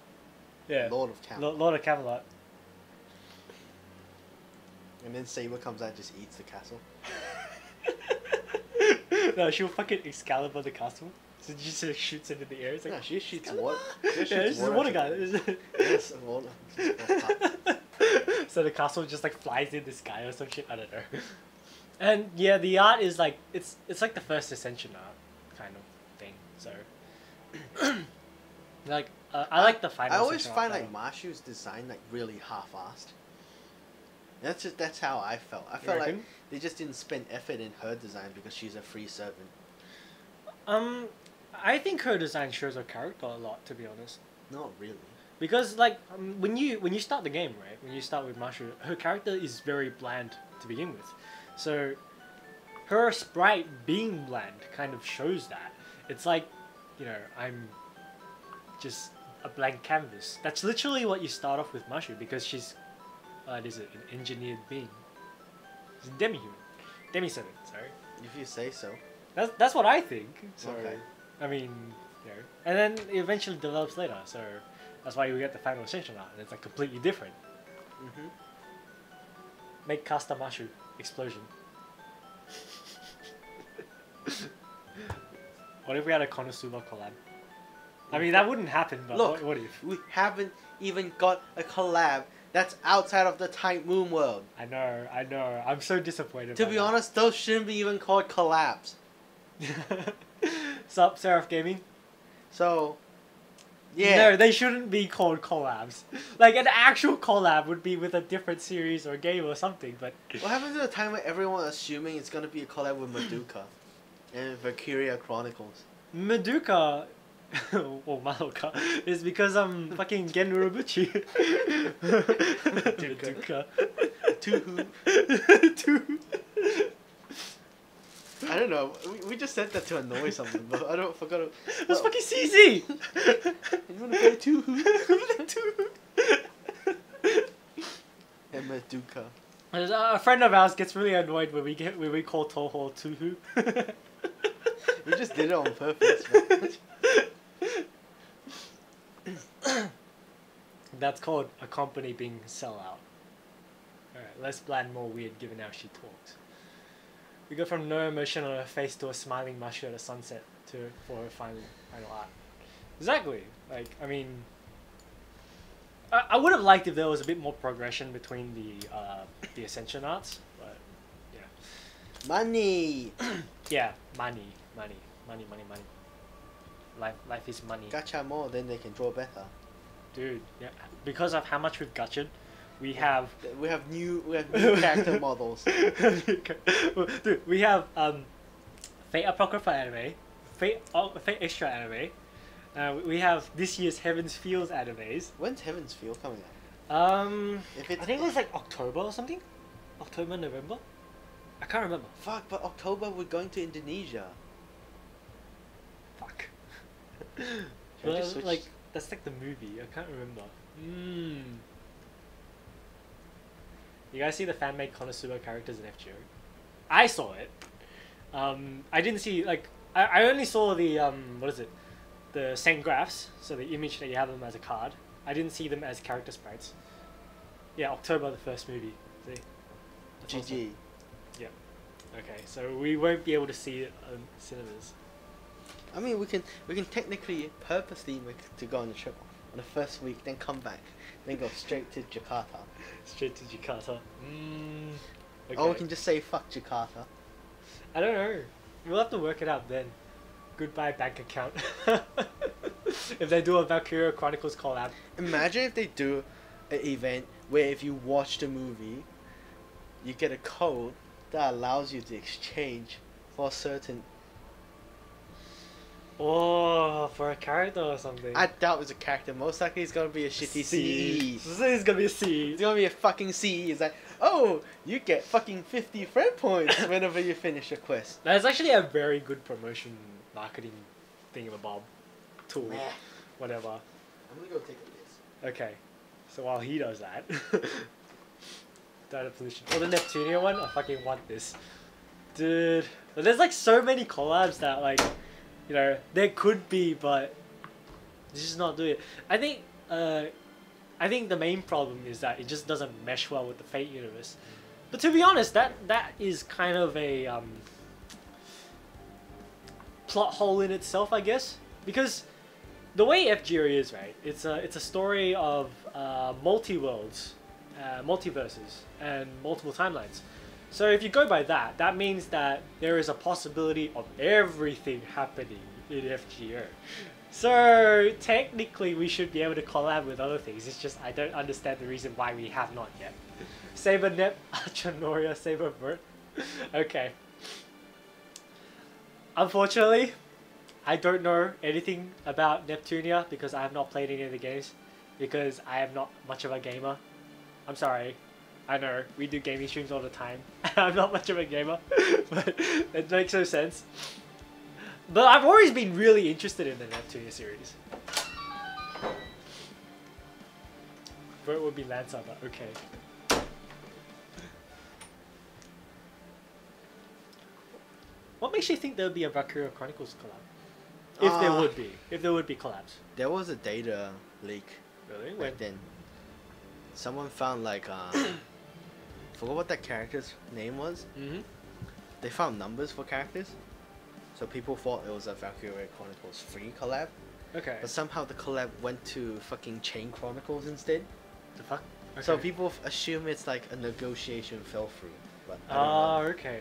Yeah. Lord of Camelot. Lord of Camelot. And then Saber comes out and just eats the castle. No, she'll fucking Excalibur the castle. So she just shoots into the air. It's like, No, she shoots Excalibur? water. Yeah, it's just a water gun. Yes, water. So the castle just like flies in the sky or some shit. I don't know. And yeah, the art is like it's like the first Ascension art kind of thing. So like I like the final. I always Ascension find art like better. Mashu's design like really half-assed. That's how I felt. I felt like reckon? they just didn't spend effort in her design because she's a free servant. I think her design shows her character a lot, to be honest. Not really. Because like when you start the game, right? When you start with Mashu, her character is very bland to begin with. So her sprite being bland kind of shows that. It's like, you know, I'm just a blank canvas. That's literally what you start off with Mashu, because she's an engineered being. She's a demi-human. Demi-servant, sorry. If you say so. That's what I think. So Okay. I mean, you know, and then it eventually develops later. So that's why we get the final Ascension art, and it's like completely different. Mm-hmm. Make Kasta Mashu explosion. What if we had a Konosuba collab? I mean, that wouldn't happen, but Look, what if? we haven't even got a collab that's outside of the Tight Moon world. I know. I'm so disappointed. To be honest, those shouldn't be even called collabs. Sup, Seraph Gaming? So, yeah. No, they shouldn't be called collabs. Like, an actual collab would be with a different series or game or something, but... What happens at the time where everyone assuming it's gonna be a collab with Madoka and Valkyria Chronicles? Madoka... or Madoka is because I'm fucking Gen Urobuchi. Madoka. Tuhu. Tuhu. I don't know. We just said that to annoy someone, but I don't forgot. That's fucking CZ! You wanna play Tuhu? Tuhu. And Madoka. A friend of ours gets really annoyed when we call Toho Tuhu. We just did it on purpose. Man. That's called a company being sellout. Alright, less bland, more weird given how she talks. We go from no emotion on her face to a smiling Mashu at a sunset for her final art. Exactly. Like, I mean... I would have liked if there was a bit more progression between the Ascension arts, but yeah. Money. Yeah, money. Life is money. Gacha more, then they can draw better. Dude, yeah. Because of how much we've gotched, we have new character models. Dude, we have Fate Apocrypha anime, Fate Extra anime. We have this year's Heaven's Fields animes. When's Heaven's Field coming out? I think it was like October or something. October, November. I can't remember. Fuck, but October we're going to Indonesia. Fuck. Should I just switch? Like that's like the movie. I can't remember. You guys see the fan-made Konosuba characters in FGO? I saw it. I didn't see like I only saw the what is it? The Sengraphs, so the image that you have them as a card. I didn't see them as character sprites. Yeah, October the first movie. See? That's GG. awesome. Yep. Okay, so we won't be able to see it on cinemas. I mean, we can technically purposely make to go on the trip on the first week, then come back, then go straight to Jakarta. Straight to Jakarta. Okay. Or we can just say fuck Jakarta. I don't know. We'll have to work it out then. Goodbye bank account. If they do a Valkyria Chronicles collab. Imagine if they do an event where if you watch the movie, you get a code that allows you to exchange for a certain... Oh, for a character or something. I doubt it's a character. Most likely it's gonna be a shitty CE. It's gonna be a C. It's gonna be a fucking CE. It's like, oh, you get fucking 50 friend points whenever you finish a quest. That's actually a very good promotion marketing thingamabob tool. Meh. Whatever. I'm gonna go take a piss. Okay. So while he does that, data pollution. Oh, the Neptunia one. I fucking want this, dude. But there's like so many collabs that like, you know, there could be, but it's just not doing it. I think the main problem is that it just doesn't mesh well with the Fate universe. But to be honest, that is kind of a plot hole in itself, I guess, because the way FGO is, right, it's a story of multi-worlds, multiverses, and multiple timelines. So if you go by that, that means that there is a possibility of everything happening in FGO. So technically we should be able to collab with other things. It's just I don't understand the reason why we have not yet. Saber Nep, Archanoria, Saber Vert. Okay. Unfortunately, I don't know anything about Neptunia because I have not played any of the games, because I am not much of a gamer. I'm sorry. I know, we do gaming streams all the time. I'm not much of a gamer, but it makes no sense. But I've always been really interested in the Neptunia series. Vert would be Lancer, but okay. What makes you think there would be a Valkyria Chronicles collab? If there would be. If there would be collabs. There was a data leak. Really? Back then. Someone found like forgot what that character's name was. They found numbers for characters, so people thought it was a Valkyria Chronicles 3 collab. Okay. But somehow the collab went to fucking Chain Chronicles instead. The fuck? Okay. So people assume it's like a negotiation fell through. But okay.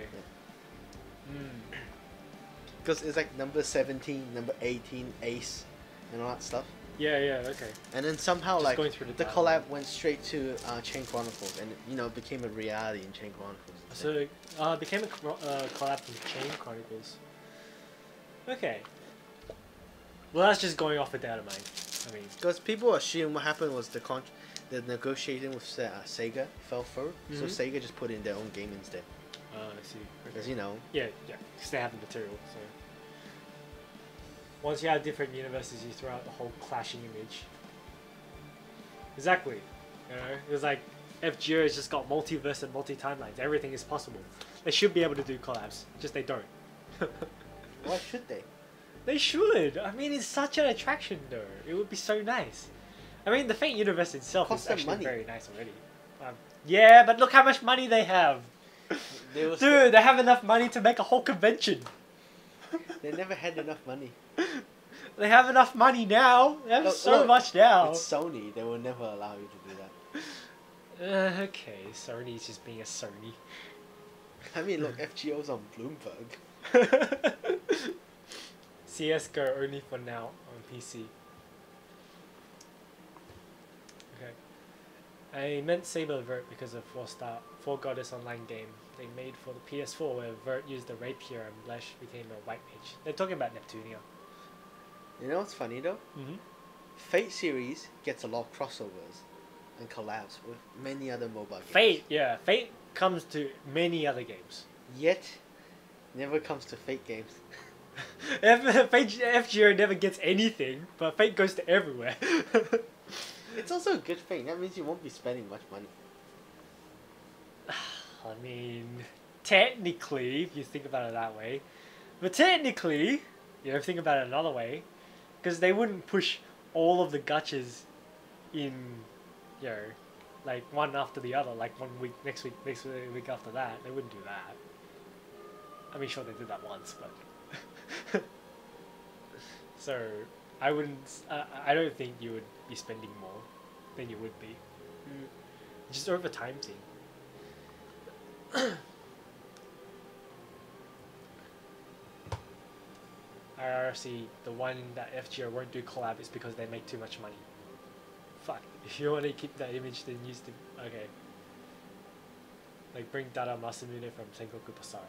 Because it's like number 17, number 18, Ace, and all that stuff. Yeah, okay. And then somehow Just like going through the collab went straight to Chain Chronicles, and you know, it became a reality in Chain Chronicles. So it became a collab from Chain Chronicles. Okay. Well, that's just going off a data mine. I mean, because people assume what happened was the negotiating with Sega fell through, so Sega just put in their own game instead. I see. Because you know. Yeah, because they have the material. So once you have different universes, you throw out the whole clashing image. Exactly. You know, it was like FGO has just got multiverse and multi-timelines. Everything is possible. They should be able to do collabs. Just they don't. Why should they? They should. I mean, it's such an attraction, though. It would be so nice. I mean, the Fate universe itself is actually very nice already. Yeah, but look how much money they have. Dude, they have enough money to make a whole convention. They never had enough money. They have enough money now. They have so much now. It's Sony. They will never allow you to do that. Okay, Sony's just being a Sony. I mean, look, FGO's on Bloomberg. CS:GO only for now on PC. Okay. I meant Saber Vert because of Four Goddess online game they made for the PS4 where Vert used a rapier and Blesh became a white mage. They're talking about Neptunia. You know what's funny though? Mm-hmm. Fate series gets a lot of crossovers and collabs with many other mobile games. Fate, yeah. Fate comes to many other games. Yet, never comes to Fate games. FGO never gets anything, but Fate goes to everywhere. It's also a good thing. That means you won't be spending much money. I mean, technically, if you think about it that way. But technically, you know, think about it another way. Because they wouldn't push all of the gachas in, you know, like one after the other, like 1 week, next week after that. They wouldn't do that. I mean, sure, they did that once, but... So, I wouldn't... I don't think you would be spending more than you would be. Just over time thing. IRC, the one that FGO won't do collab is because they make too much money. Fuck, if you want to keep that image, then use the... Okay. Like, bring Dada Masamune from Sengoku Basara.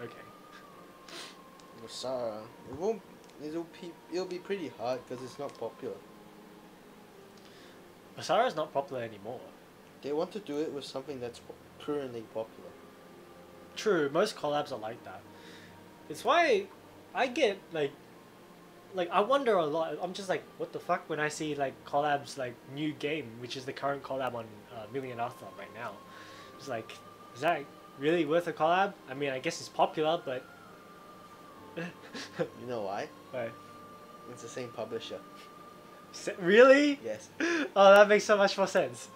Okay. Basara, it'll be pretty hard because it's not popular. Basara's not popular anymore. They want to do it with something that's currently popular. True, most collabs are like that. It's why I get like I wonder a lot. I'm just like, what the fuck when I see like collabs like new game, which is the current collab on Million Arthur right now. It's like, is that really worth a collab? I mean, I guess it's popular, but You know why? why? It's the same publisher. Really? Yes. Oh, that makes so much more sense.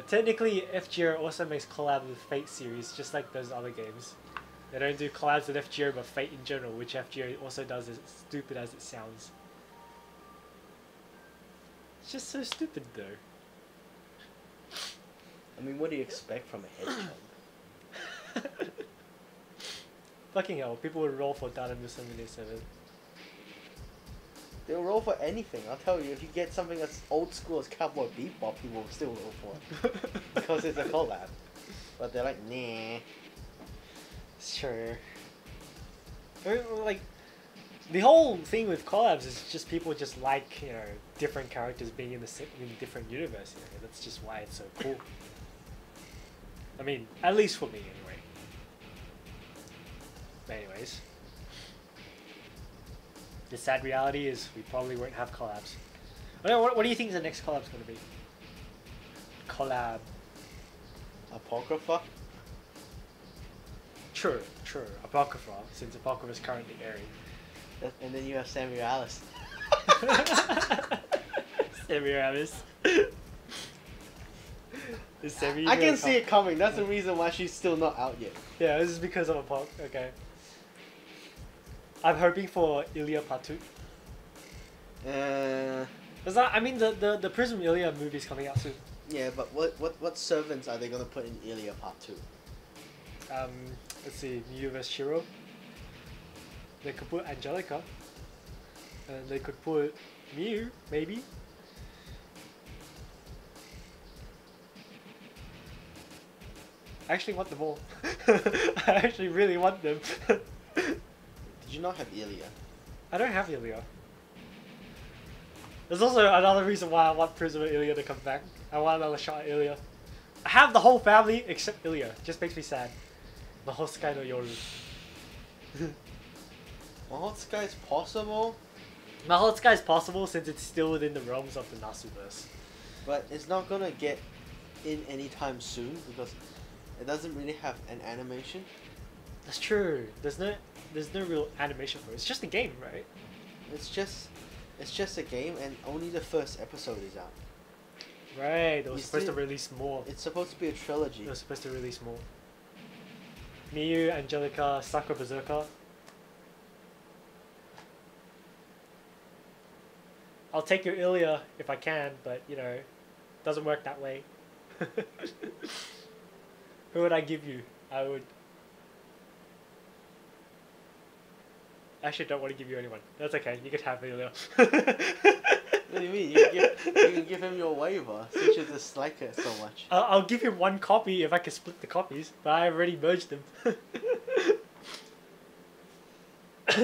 Technically, FGO also makes collabs with Fate series, just like those other games. They don't do collabs with FGO, but Fate in general, which FGO also does, as stupid as it sounds. It's just so stupid, though. I mean, what do you expect from a hedgehog? Fucking hell, people would roll for Dada Musamune 7. They'll roll for anything. I'll tell you, if you get something as old school as Cowboy Bebop, people will still roll for it. Because it's a collab. But they're like, nah. Sure. I mean, like, the whole thing with collabs is just people just like, you know, different characters being in different universe. You know? That's just why it's so cool. I mean, at least for me, anyway. But anyways. The sad reality is we probably won't have collabs. What do you think the next collab's going to be? Collab. Apocrypha? True. Apocrypha, since Apocrypha is currently airing. And then you have Samuel Alice. Samuel Alice. I can see it coming. That's the reason why she's still not out yet. Yeah, this is because of Apoc. Okay. I'm hoping for Ilya Part 2. I mean, the Prism Ilya movie is coming out soon. Yeah, but what servants are they gonna put in Ilya Part 2? Let's see, Miyu vs Shiro. They could put Angelica. And they could put Miyu, maybe. I actually want them all. I actually really want them. Did you not have Ilya? I don't have Ilya. There's also another reason why I want Prism and Ilya to come back. I want another shot at Ilya. I have the whole family except Ilya. Just makes me sad. Mahotsukai no Yoru. Mahotsukai is possible? Mahotsukai is possible since it's still within the realms of the Nasuverse. But it's not gonna get in anytime soon because it doesn't really have an animation. That's true. There's no real animation for it. It's just a game, right? It's just a game, and only the first episode is out. Right. They were supposed to release more. It's supposed to be a trilogy. They were supposed to release more. Miyu, Angelica, Sakura Berserker. I'll take your Ilya if I can, but you know, doesn't work that way. Who would I give you? I would... Actually, don't want to give you anyone. That's okay. You can have Emilio. What do you mean? You can give him your waiver since you dislike it so much. I'll give him one copy if I can split the copies, but I already merged them. So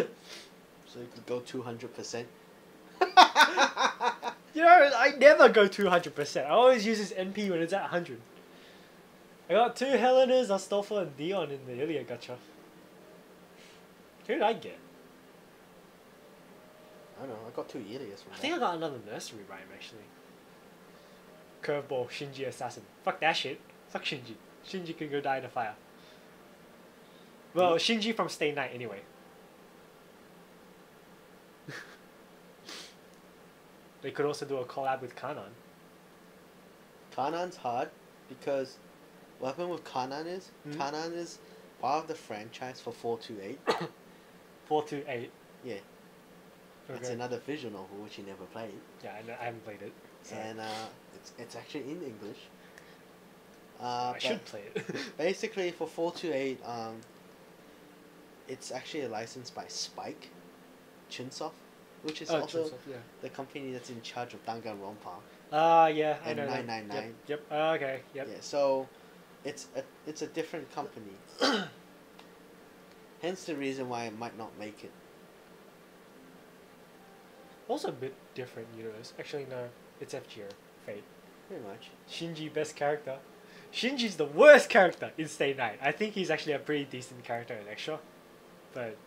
you could go 200%. You know, I never go 200%. I always use this NP when it's at 100. I got 2 Helenas, Astolfo, and Dion in the Ilya gacha. Who did I get? I don't know, I got 2 Ilias from I think I got another nursery rhyme actually. Curveball, Shinji Assassin. Fuck that shit. Fuck Shinji. Shinji can go die in a fire. Well, Shinji from Stay Night anyway. They could also do a collab with Kanan. Kanan's hard because what happened with Kanan is Kanan is part of the franchise for 428. 428. Yeah. Okay. It's another visual novel which you never played. Yeah, I haven't played it. So. And it's actually in English. I should play it. Basically for 428, it's actually a license by Spike Chunsoft, which is also Chunsoft, yeah. the company that's in charge of Danganronpa. Yeah, I and know 999. Yep. Okay. Yep. Yeah, so it's a different company. Hence the reason why it might not make it. Also a bit different universe. Actually, no. It's FGO. Fate. Pretty much. Shinji, best character. Shinji's the worst character in Stay Night. I think he's actually a pretty decent character in Extra. But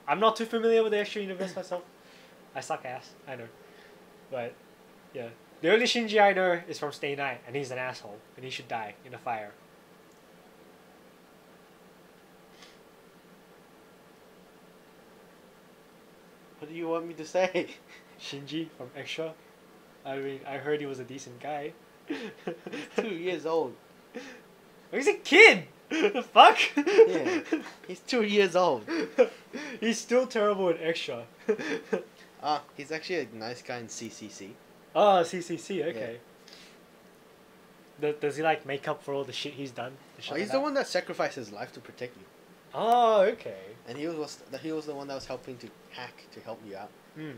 I'm not too familiar with the Extra universe myself. I suck ass. I know. But, yeah. The only Shinji I know is from Stay Night, and he's an asshole. And he should die in a fire. What do you want me to say? Shinji from Extra. I mean, I heard he was a decent guy. He's 2 years old. He's a kid! The fuck? Yeah, he's 2 years old. He's still terrible at Extra. He's actually a nice guy in CCC. Oh, CCC, okay. Yeah. Does he like make up for all the shit he's done? He's the one that sacrificed his life to protect you. Oh, okay. And he was the one that was helping to hack to help you out. He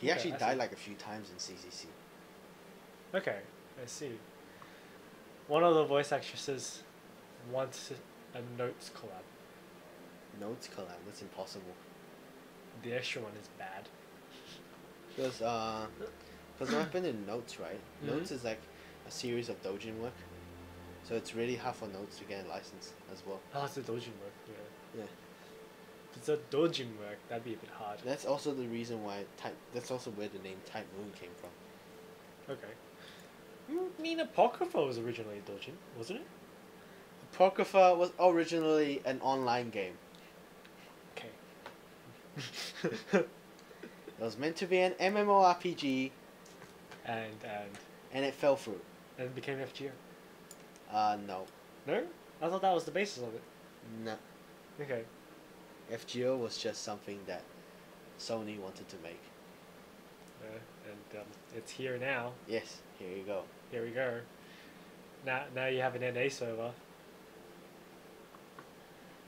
Okay, actually I died see. like a few times in CCC. Okay, I see. One of the voice actresses wants a Notes collab. Notes collab, that's impossible. The Extra one is bad. Because what happened in Notes, right? Notes is like a series of doujin work. So it's really hard for Notes to get a license as well. Oh, it's a dojin work, yeah. Yeah. If it's a dojin work, that'd be a bit hard. That's also the reason why that's also where the name Type Moon came from. Okay. I mean, Apocrypha was originally a dojin, wasn't it? Apocrypha was originally an online game. Okay. It was meant to be an MMORPG, and it fell through. it became FGO. No. No? I thought that was the basis of it. No. Okay. FGO was just something that Sony wanted to make. And it's here now. Yes, here you go. Here we go. Now you have an NA server.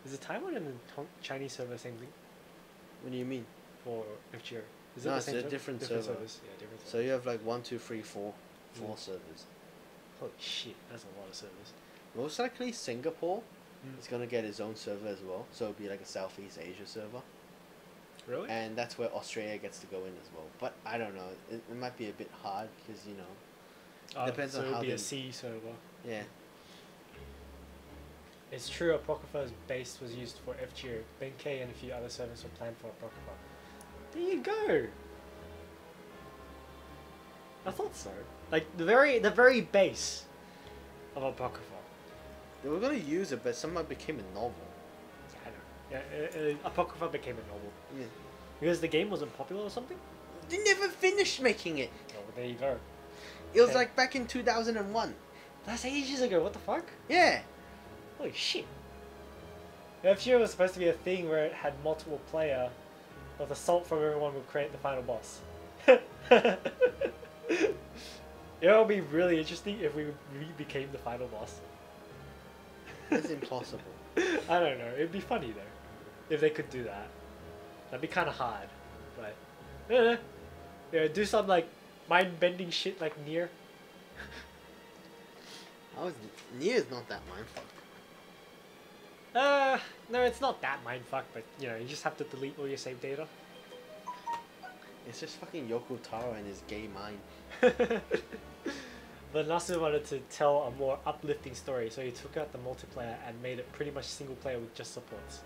Is the Taiwan and the Chinese server the same thing What do you mean? for FGO? Is No, it the it's same a server? different server. servers. Yeah, different So servers. you have like 1, 2, 3, 4 servers. Holy shit, that's a lot of servers. Most likely Singapore Mm. is gonna get its own server as well. So it'll be like a Southeast Asia server. Really? And that's where Australia gets to go in as well. But I don't know. It might be a bit hard because, you know, depends so on it'll how be they... a C server. Yeah. It's true, Apocrypha's base was used for FGO. Benkei and a few other servers were planned for Apocrypha. There you go! I thought so. Like, the very base of Apocrypha. They were gonna use it, but somehow it became a novel. I know. Yeah, Apocrypha became a novel. Yeah. Because the game wasn't popular or something? They never finished making it. Oh, well, there you go. It was Okay. like back in 2001. That's ages ago, what the fuck? Yeah. Holy shit. FGO was supposed to be a thing where it had multiple player, but the salt from everyone would create the final boss. It would be really interesting if we became the final boss. It's impossible. I don't know. It'd be funny though, if they could do that. That'd be kind of hard, but yeah, do some like mind-bending shit like Nier. Nier's not that mindfuck. No, it's not that mindfuck, but you know, you just have to delete all your save data. It's just fucking Yoko Taro and his gay mind. But Nasu wanted to tell a more uplifting story, so he took out the multiplayer and made it pretty much single player with just supports.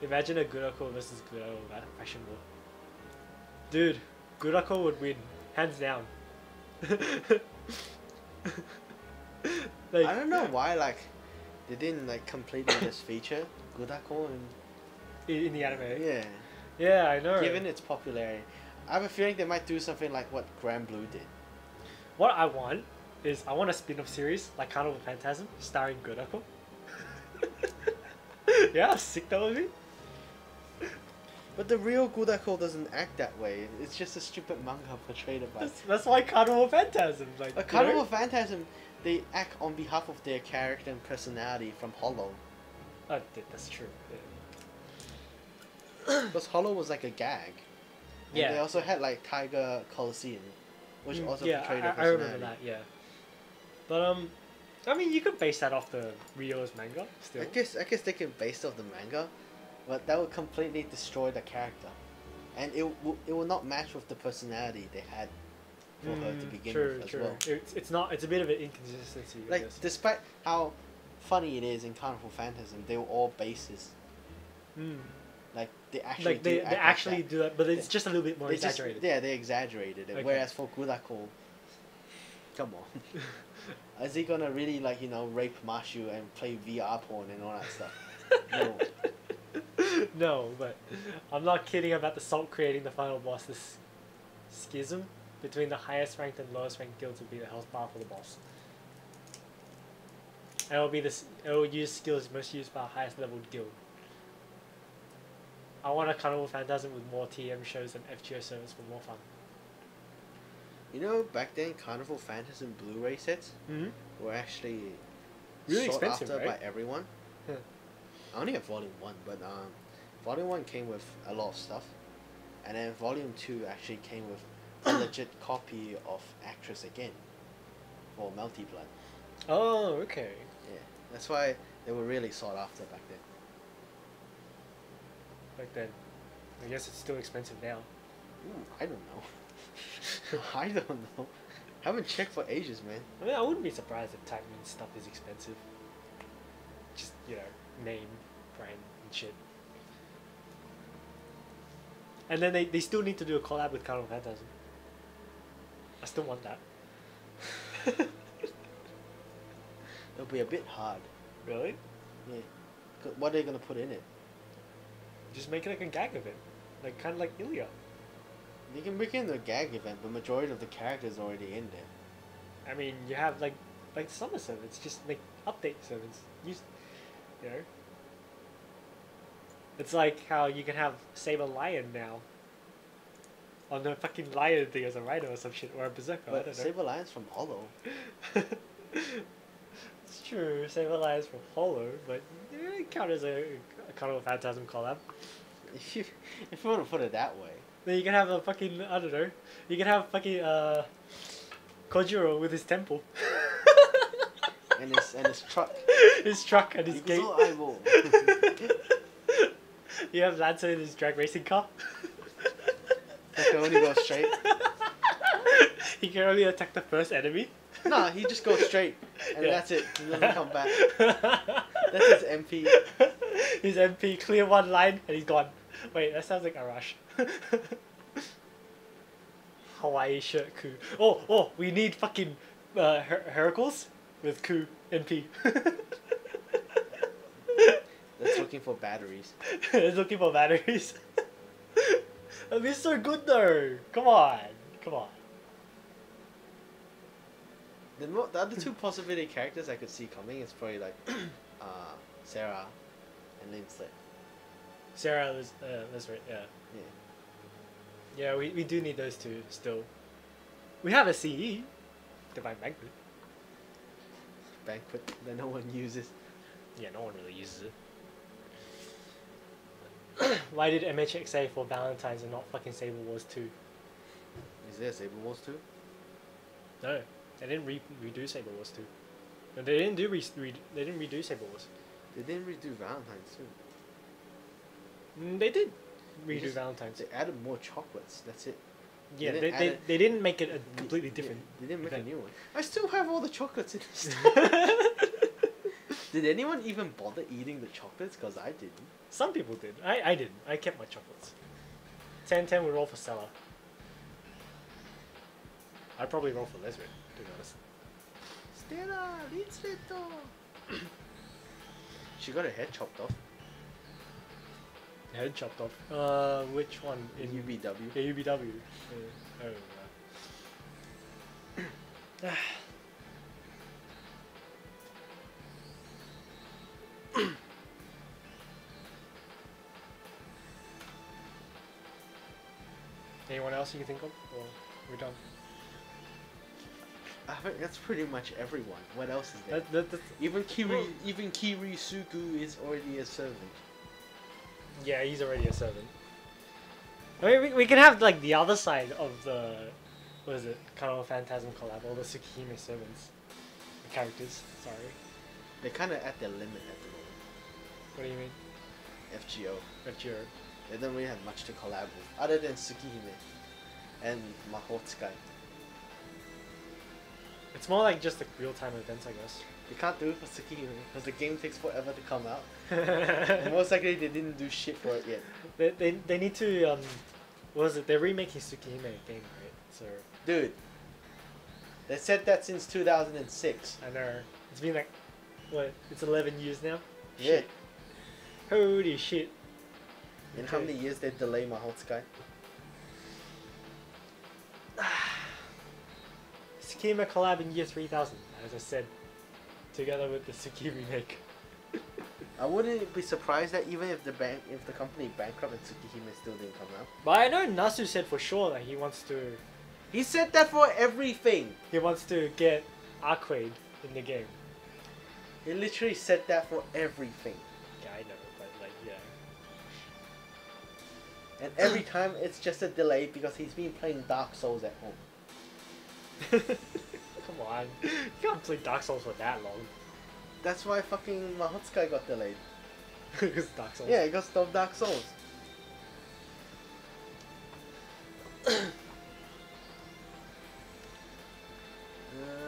Imagine a Gurako versus Gurako fashion war. Dude, Gurako would win, hands down. Like, I don't know why like they didn't like completely just feature Gurako in the anime. yeah. Yeah, I know. Given its popularity, I have a feeling they might do something like what Grand Blue did. What I want is I want a spin-off series like Carnival Phantasm starring Gurako. Yeah, how sick that would be. But the real Gurako doesn't act that way. It's just a stupid manga portrayed by. That's why Carnival Phantasm, like. A Carnival Phantasm, they act on behalf of their character and personality from Hollow. Oh, that's true. Yeah. Because Hollow was like a gag. And Yeah. they also had like Tiger Coliseum, which also portrayed their I personality. remember that. Yeah. But I mean, you could base that off the Rio's manga still. I guess they can base it off the manga, but that would completely destroy the character, and it will not match with the personality they had for her to begin with as well. It's not. It's a bit of an inconsistency. I Like guess. despite how funny it is in Carnival Phantasm, they were all bases. Like they actually like they actually like that. do that, but it's just a little bit more They just- exaggerated. yeah, they exaggerated it. Okay. Whereas for Gurako, come on, is he gonna really like rape Mashu and play VR porn and all that stuff? No. No, but I'm not kidding about the Salt creating the final boss. This schism between the highest ranked and lowest ranked guilds will be the health bar for the boss. And it will be this. It will use skills most used by highest leveled guild. I want a Carnival Phantasm with more TM shows and FGO service for more fun. You know, back then Carnival Phantasm Blu-ray sets were actually Really sought expensive, after right? by everyone. Yeah. I only have Volume 1, but Volume 1 came with a lot of stuff. And then Volume 2 actually came with a legit copy of Actress Again for Melty Blood. Oh, okay. Yeah, that's why they were really sought after back then. Back then, I guess it's still expensive now. Ooh, I don't know. I don't know. Haven't checked for ages, man. I mean, I wouldn't be surprised if Titan stuff is expensive. Just name, brand, and shit. And then they still need to do a collab with Carnival Phantasm. I still want that. It'll be a bit hard. Really? Yeah. 'Cause what are they gonna put in it? Just make it like a gag event, like kind of like Ilya. You can make it into a gag event, but majority of the characters are already in there. I mean, you have like summer servants, just like update servants. It's like how you can have Saber Lion now. On the fucking lion thing as a rhino or some shit, or a berserker. I But don't know. Saber Lion's from Hollow. It's true, Saber Lions from Hollow, but it count as a Carnival Phantasm collab. If you want to put it that way. Then you can have a fucking, I don't know, you can have fucking Kojiro with his temple. And his truck. His truck and his gate. Eyeball. You have Lancer in his drag racing car. That can only go straight. He can only attack the first enemy. Nah, he just goes straight. And Yeah. that's it. He doesn't come back. That's his MP. His MP, clear one line and he's gone. Wait, that sounds like Arash. Hawaii shirt coup. Oh, we need fucking Heracles with coup NP. That's looking for batteries. It's looking for batteries. That'd be so good though. Come on. The other two possibility characters I could see coming is probably like Sarah and Linslet. Sarah, that's right, yeah. Yeah, we do need those two still. We have a CE, Divine Banquet. banquet that no one uses. Yeah, no one really uses it. Why did MHX say for Valentine's and not fucking Saber Wars 2? Is there Saber Wars 2? No, they didn't redo Saber Wars 2. No, they didn't do they didn't redo Saber Wars. They didn't redo Valentine's too. They did redo Valentine's. They added more chocolates. That's it. Yeah, they didn't make it a completely different. They didn't make a new one. I still have all the chocolates in this. Did anyone even bother eating the chocolates? Because I didn't. Some people did. I didn't. I kept my chocolates. 10-10 would roll for Stella. I'd probably roll for Lesbian, to be honest. Stella, ristretto. She got her head chopped off. Head chopped off. Which one? In UBW. Yeah, UBW. Yeah. Oh, anyone else you can think of? Or we're done? I think that's pretty much everyone. What else is there? Even Kirisuku is already a servant. Yeah, he's already a servant. I mean, we can have like the other side of the, what is it, Kano Phantasm collab, all the Tsukihime servants, the characters. Sorry. They're kind of at their limit at the moment. What do you mean? FGO. FGO. They don't really have much to collab with, other than Tsukihime and Mahotsukai. It's more like just like real-time events, I guess. You can't do it for Tsukihime because the game takes forever to come out. And most likely they didn't do shit for it yet. They need to what was it? They're remaking Tsukihime game, right? So. Dude, they said that since 2006. I know. It's been like, what? It's 11 years now. Yeah. Shit. Holy shit. In how many years they delay Mahotsukai? Tsukihime collab in year 3000, as I said, together with the Tsuki remake. I wouldn't be surprised that even if the company bankrupt and Tsukihime still didn't come out. But I know Nasu said for sure that he wants to. He said that for everything. He wants to get Arcade in the game. He literally said that for everything. Yeah, I know, but like, yeah. And every time it's just a delay because he's been playing Dark Souls at home. Come on, you can't play Dark Souls for that long. That's why fucking Mahotsukai got delayed. Because Dark Souls. Yeah, because of Dark Souls.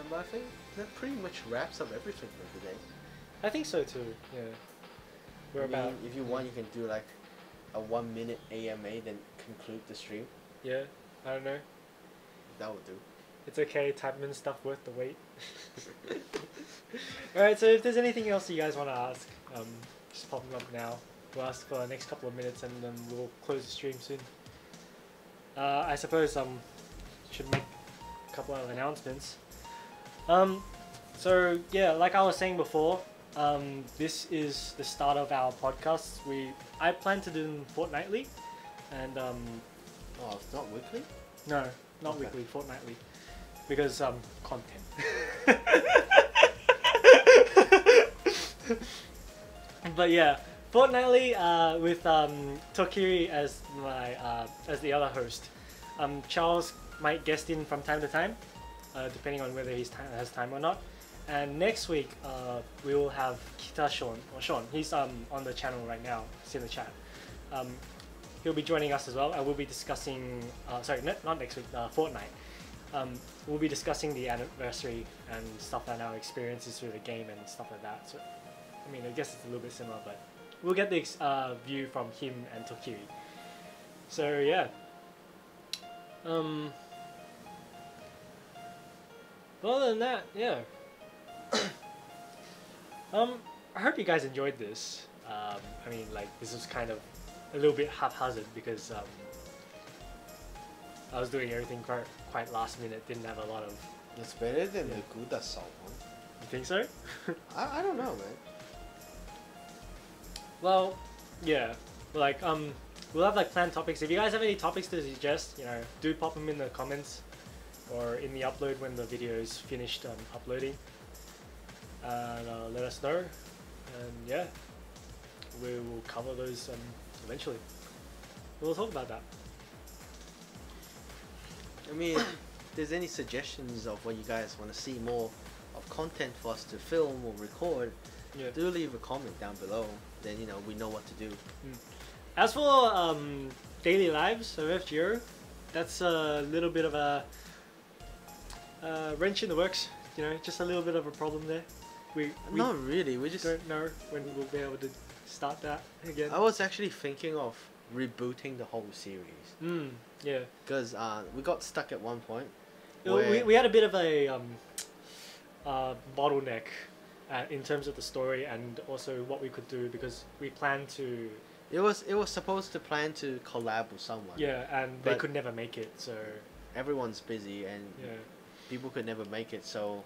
But I think that pretty much wraps up everything for today. I think so too. Yeah. We're about. If you want, you can do like a 1 minute AMA, then conclude the stream. Yeah, I don't know. That would do. It's okay, type in stuff worth the wait. Alright, so if there's anything else you guys want to ask, just pop them up now. We'll ask for the next couple of minutes and then we'll close the stream soon. I suppose should make a couple of announcements. So yeah, like I was saying before, this is the start of our podcasts. I plan to do them fortnightly, and oh, it's not weekly? No, not weekly, fortnightly. Because content. But yeah, fortnightly with Tokiri as my as the other host. Charles might guest in from time to time, depending on whether he has time or not. And next week we will have KitaSean or Sean. He's on the channel right now. It's in the chat. He'll be joining us as well, and we'll be discussing. Sorry, not next week. Fortnite. We'll be discussing the anniversary and stuff and our experiences through the game and stuff like that. So, I mean, I guess it's a little bit similar, but we'll get the view from him and Tokiri. So yeah. Other than that, yeah. I hope you guys enjoyed this. I mean, like, this was kind of a little bit haphazard because I was doing everything quite last minute, didn't have a lot of... It's better than the Kudasal one. You think so? I don't know, man. Well, yeah. Like, we'll have like planned topics. If you guys have any topics to suggest, you know, do pop them in the comments or in the upload when the video is finished uploading. and let us know. And yeah, we will cover those eventually. We'll talk about that. I mean, if there's any suggestions of what you guys want to see more of content for us to film or record, do leave a comment down below. Then you know we know what to do. As for daily lives of FGO, that's a little bit of a wrench in the works. You know, just a little bit of a problem there. We not really. We just don't know when we'll be able to start that again. I was actually thinking of rebooting the whole series. Yeah. Because we got stuck at one point. We had a bit of a bottleneck in terms of the story and also what we could do, because we planned to. It was supposed to plan to collab with someone. Yeah, and they could never make it. So everyone's busy and people could never make it. So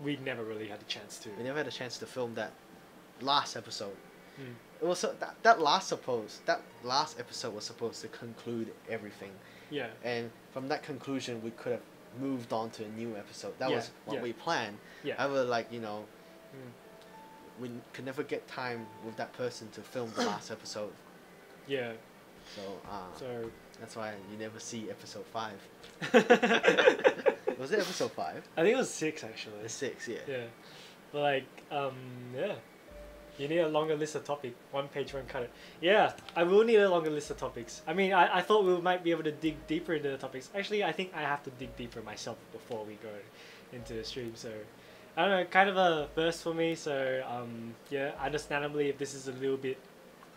we never really had a chance to. We never had a chance to film that last episode. It was that last episode was supposed to conclude everything. Yeah. And from that conclusion, we could have moved on to a new episode. That was what we planned. Yeah. However, like, you know, we could never get time with that person to film the last episode. Yeah. So that's why you never see episode 5. Was it episode 5? I think it was 6 actually. It's 6, yeah. Yeah. But like, yeah. You need a longer list of topics. 1 page, 1 cut it. Yeah, I will need a longer list of topics. I mean, I thought we might be able to dig deeper into the topics. Actually, I think I have to dig deeper myself before we go into the stream. So, I don't know, kind of a first for me. So, yeah, understandably, if this is a little bit,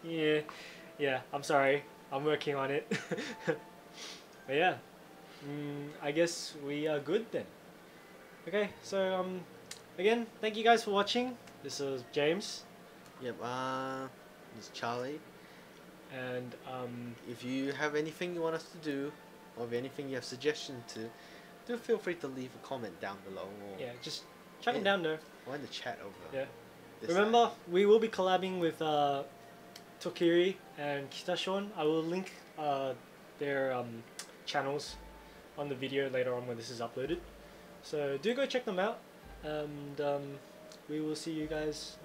yeah, I'm sorry. I'm working on it. But yeah, I guess we are good then. Okay, so again, thank you guys for watching. This was James. Yep, this is Charlie. And if you have anything you want us to do, or if anything you have suggestions to, do feel free to leave a comment down below. Or just chuck them down there. Or in the chat over. Yeah. Remember, we will be collabing with Tokiri and KitaSean. I will link their channels on the video later on when this is uploaded. So do go check them out, and we will see you guys.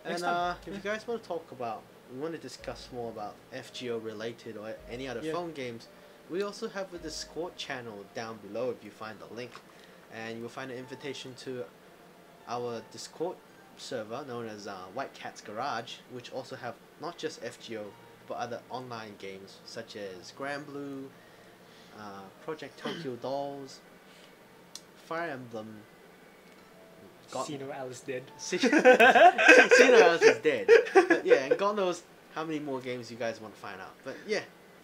And if you guys want to talk about, we want to discuss more about FGO related or any other phone games, we also have a Discord channel down below if you find the link, and you will find an invitation to our Discord server known as White Cat's Garage, which also have not just FGO but other online games such as Grand Blue, Project Tokyo Dolls, Fire Emblem. Sino Alice dead. Sino Alice is dead. But yeah, and God knows how many more games you guys want to find out. But yeah.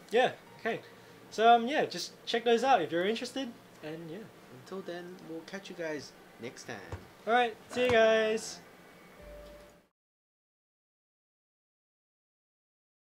Yeah, okay. So yeah, just check those out if you're interested. And yeah. Until then, we'll catch you guys next time. Alright, see you guys.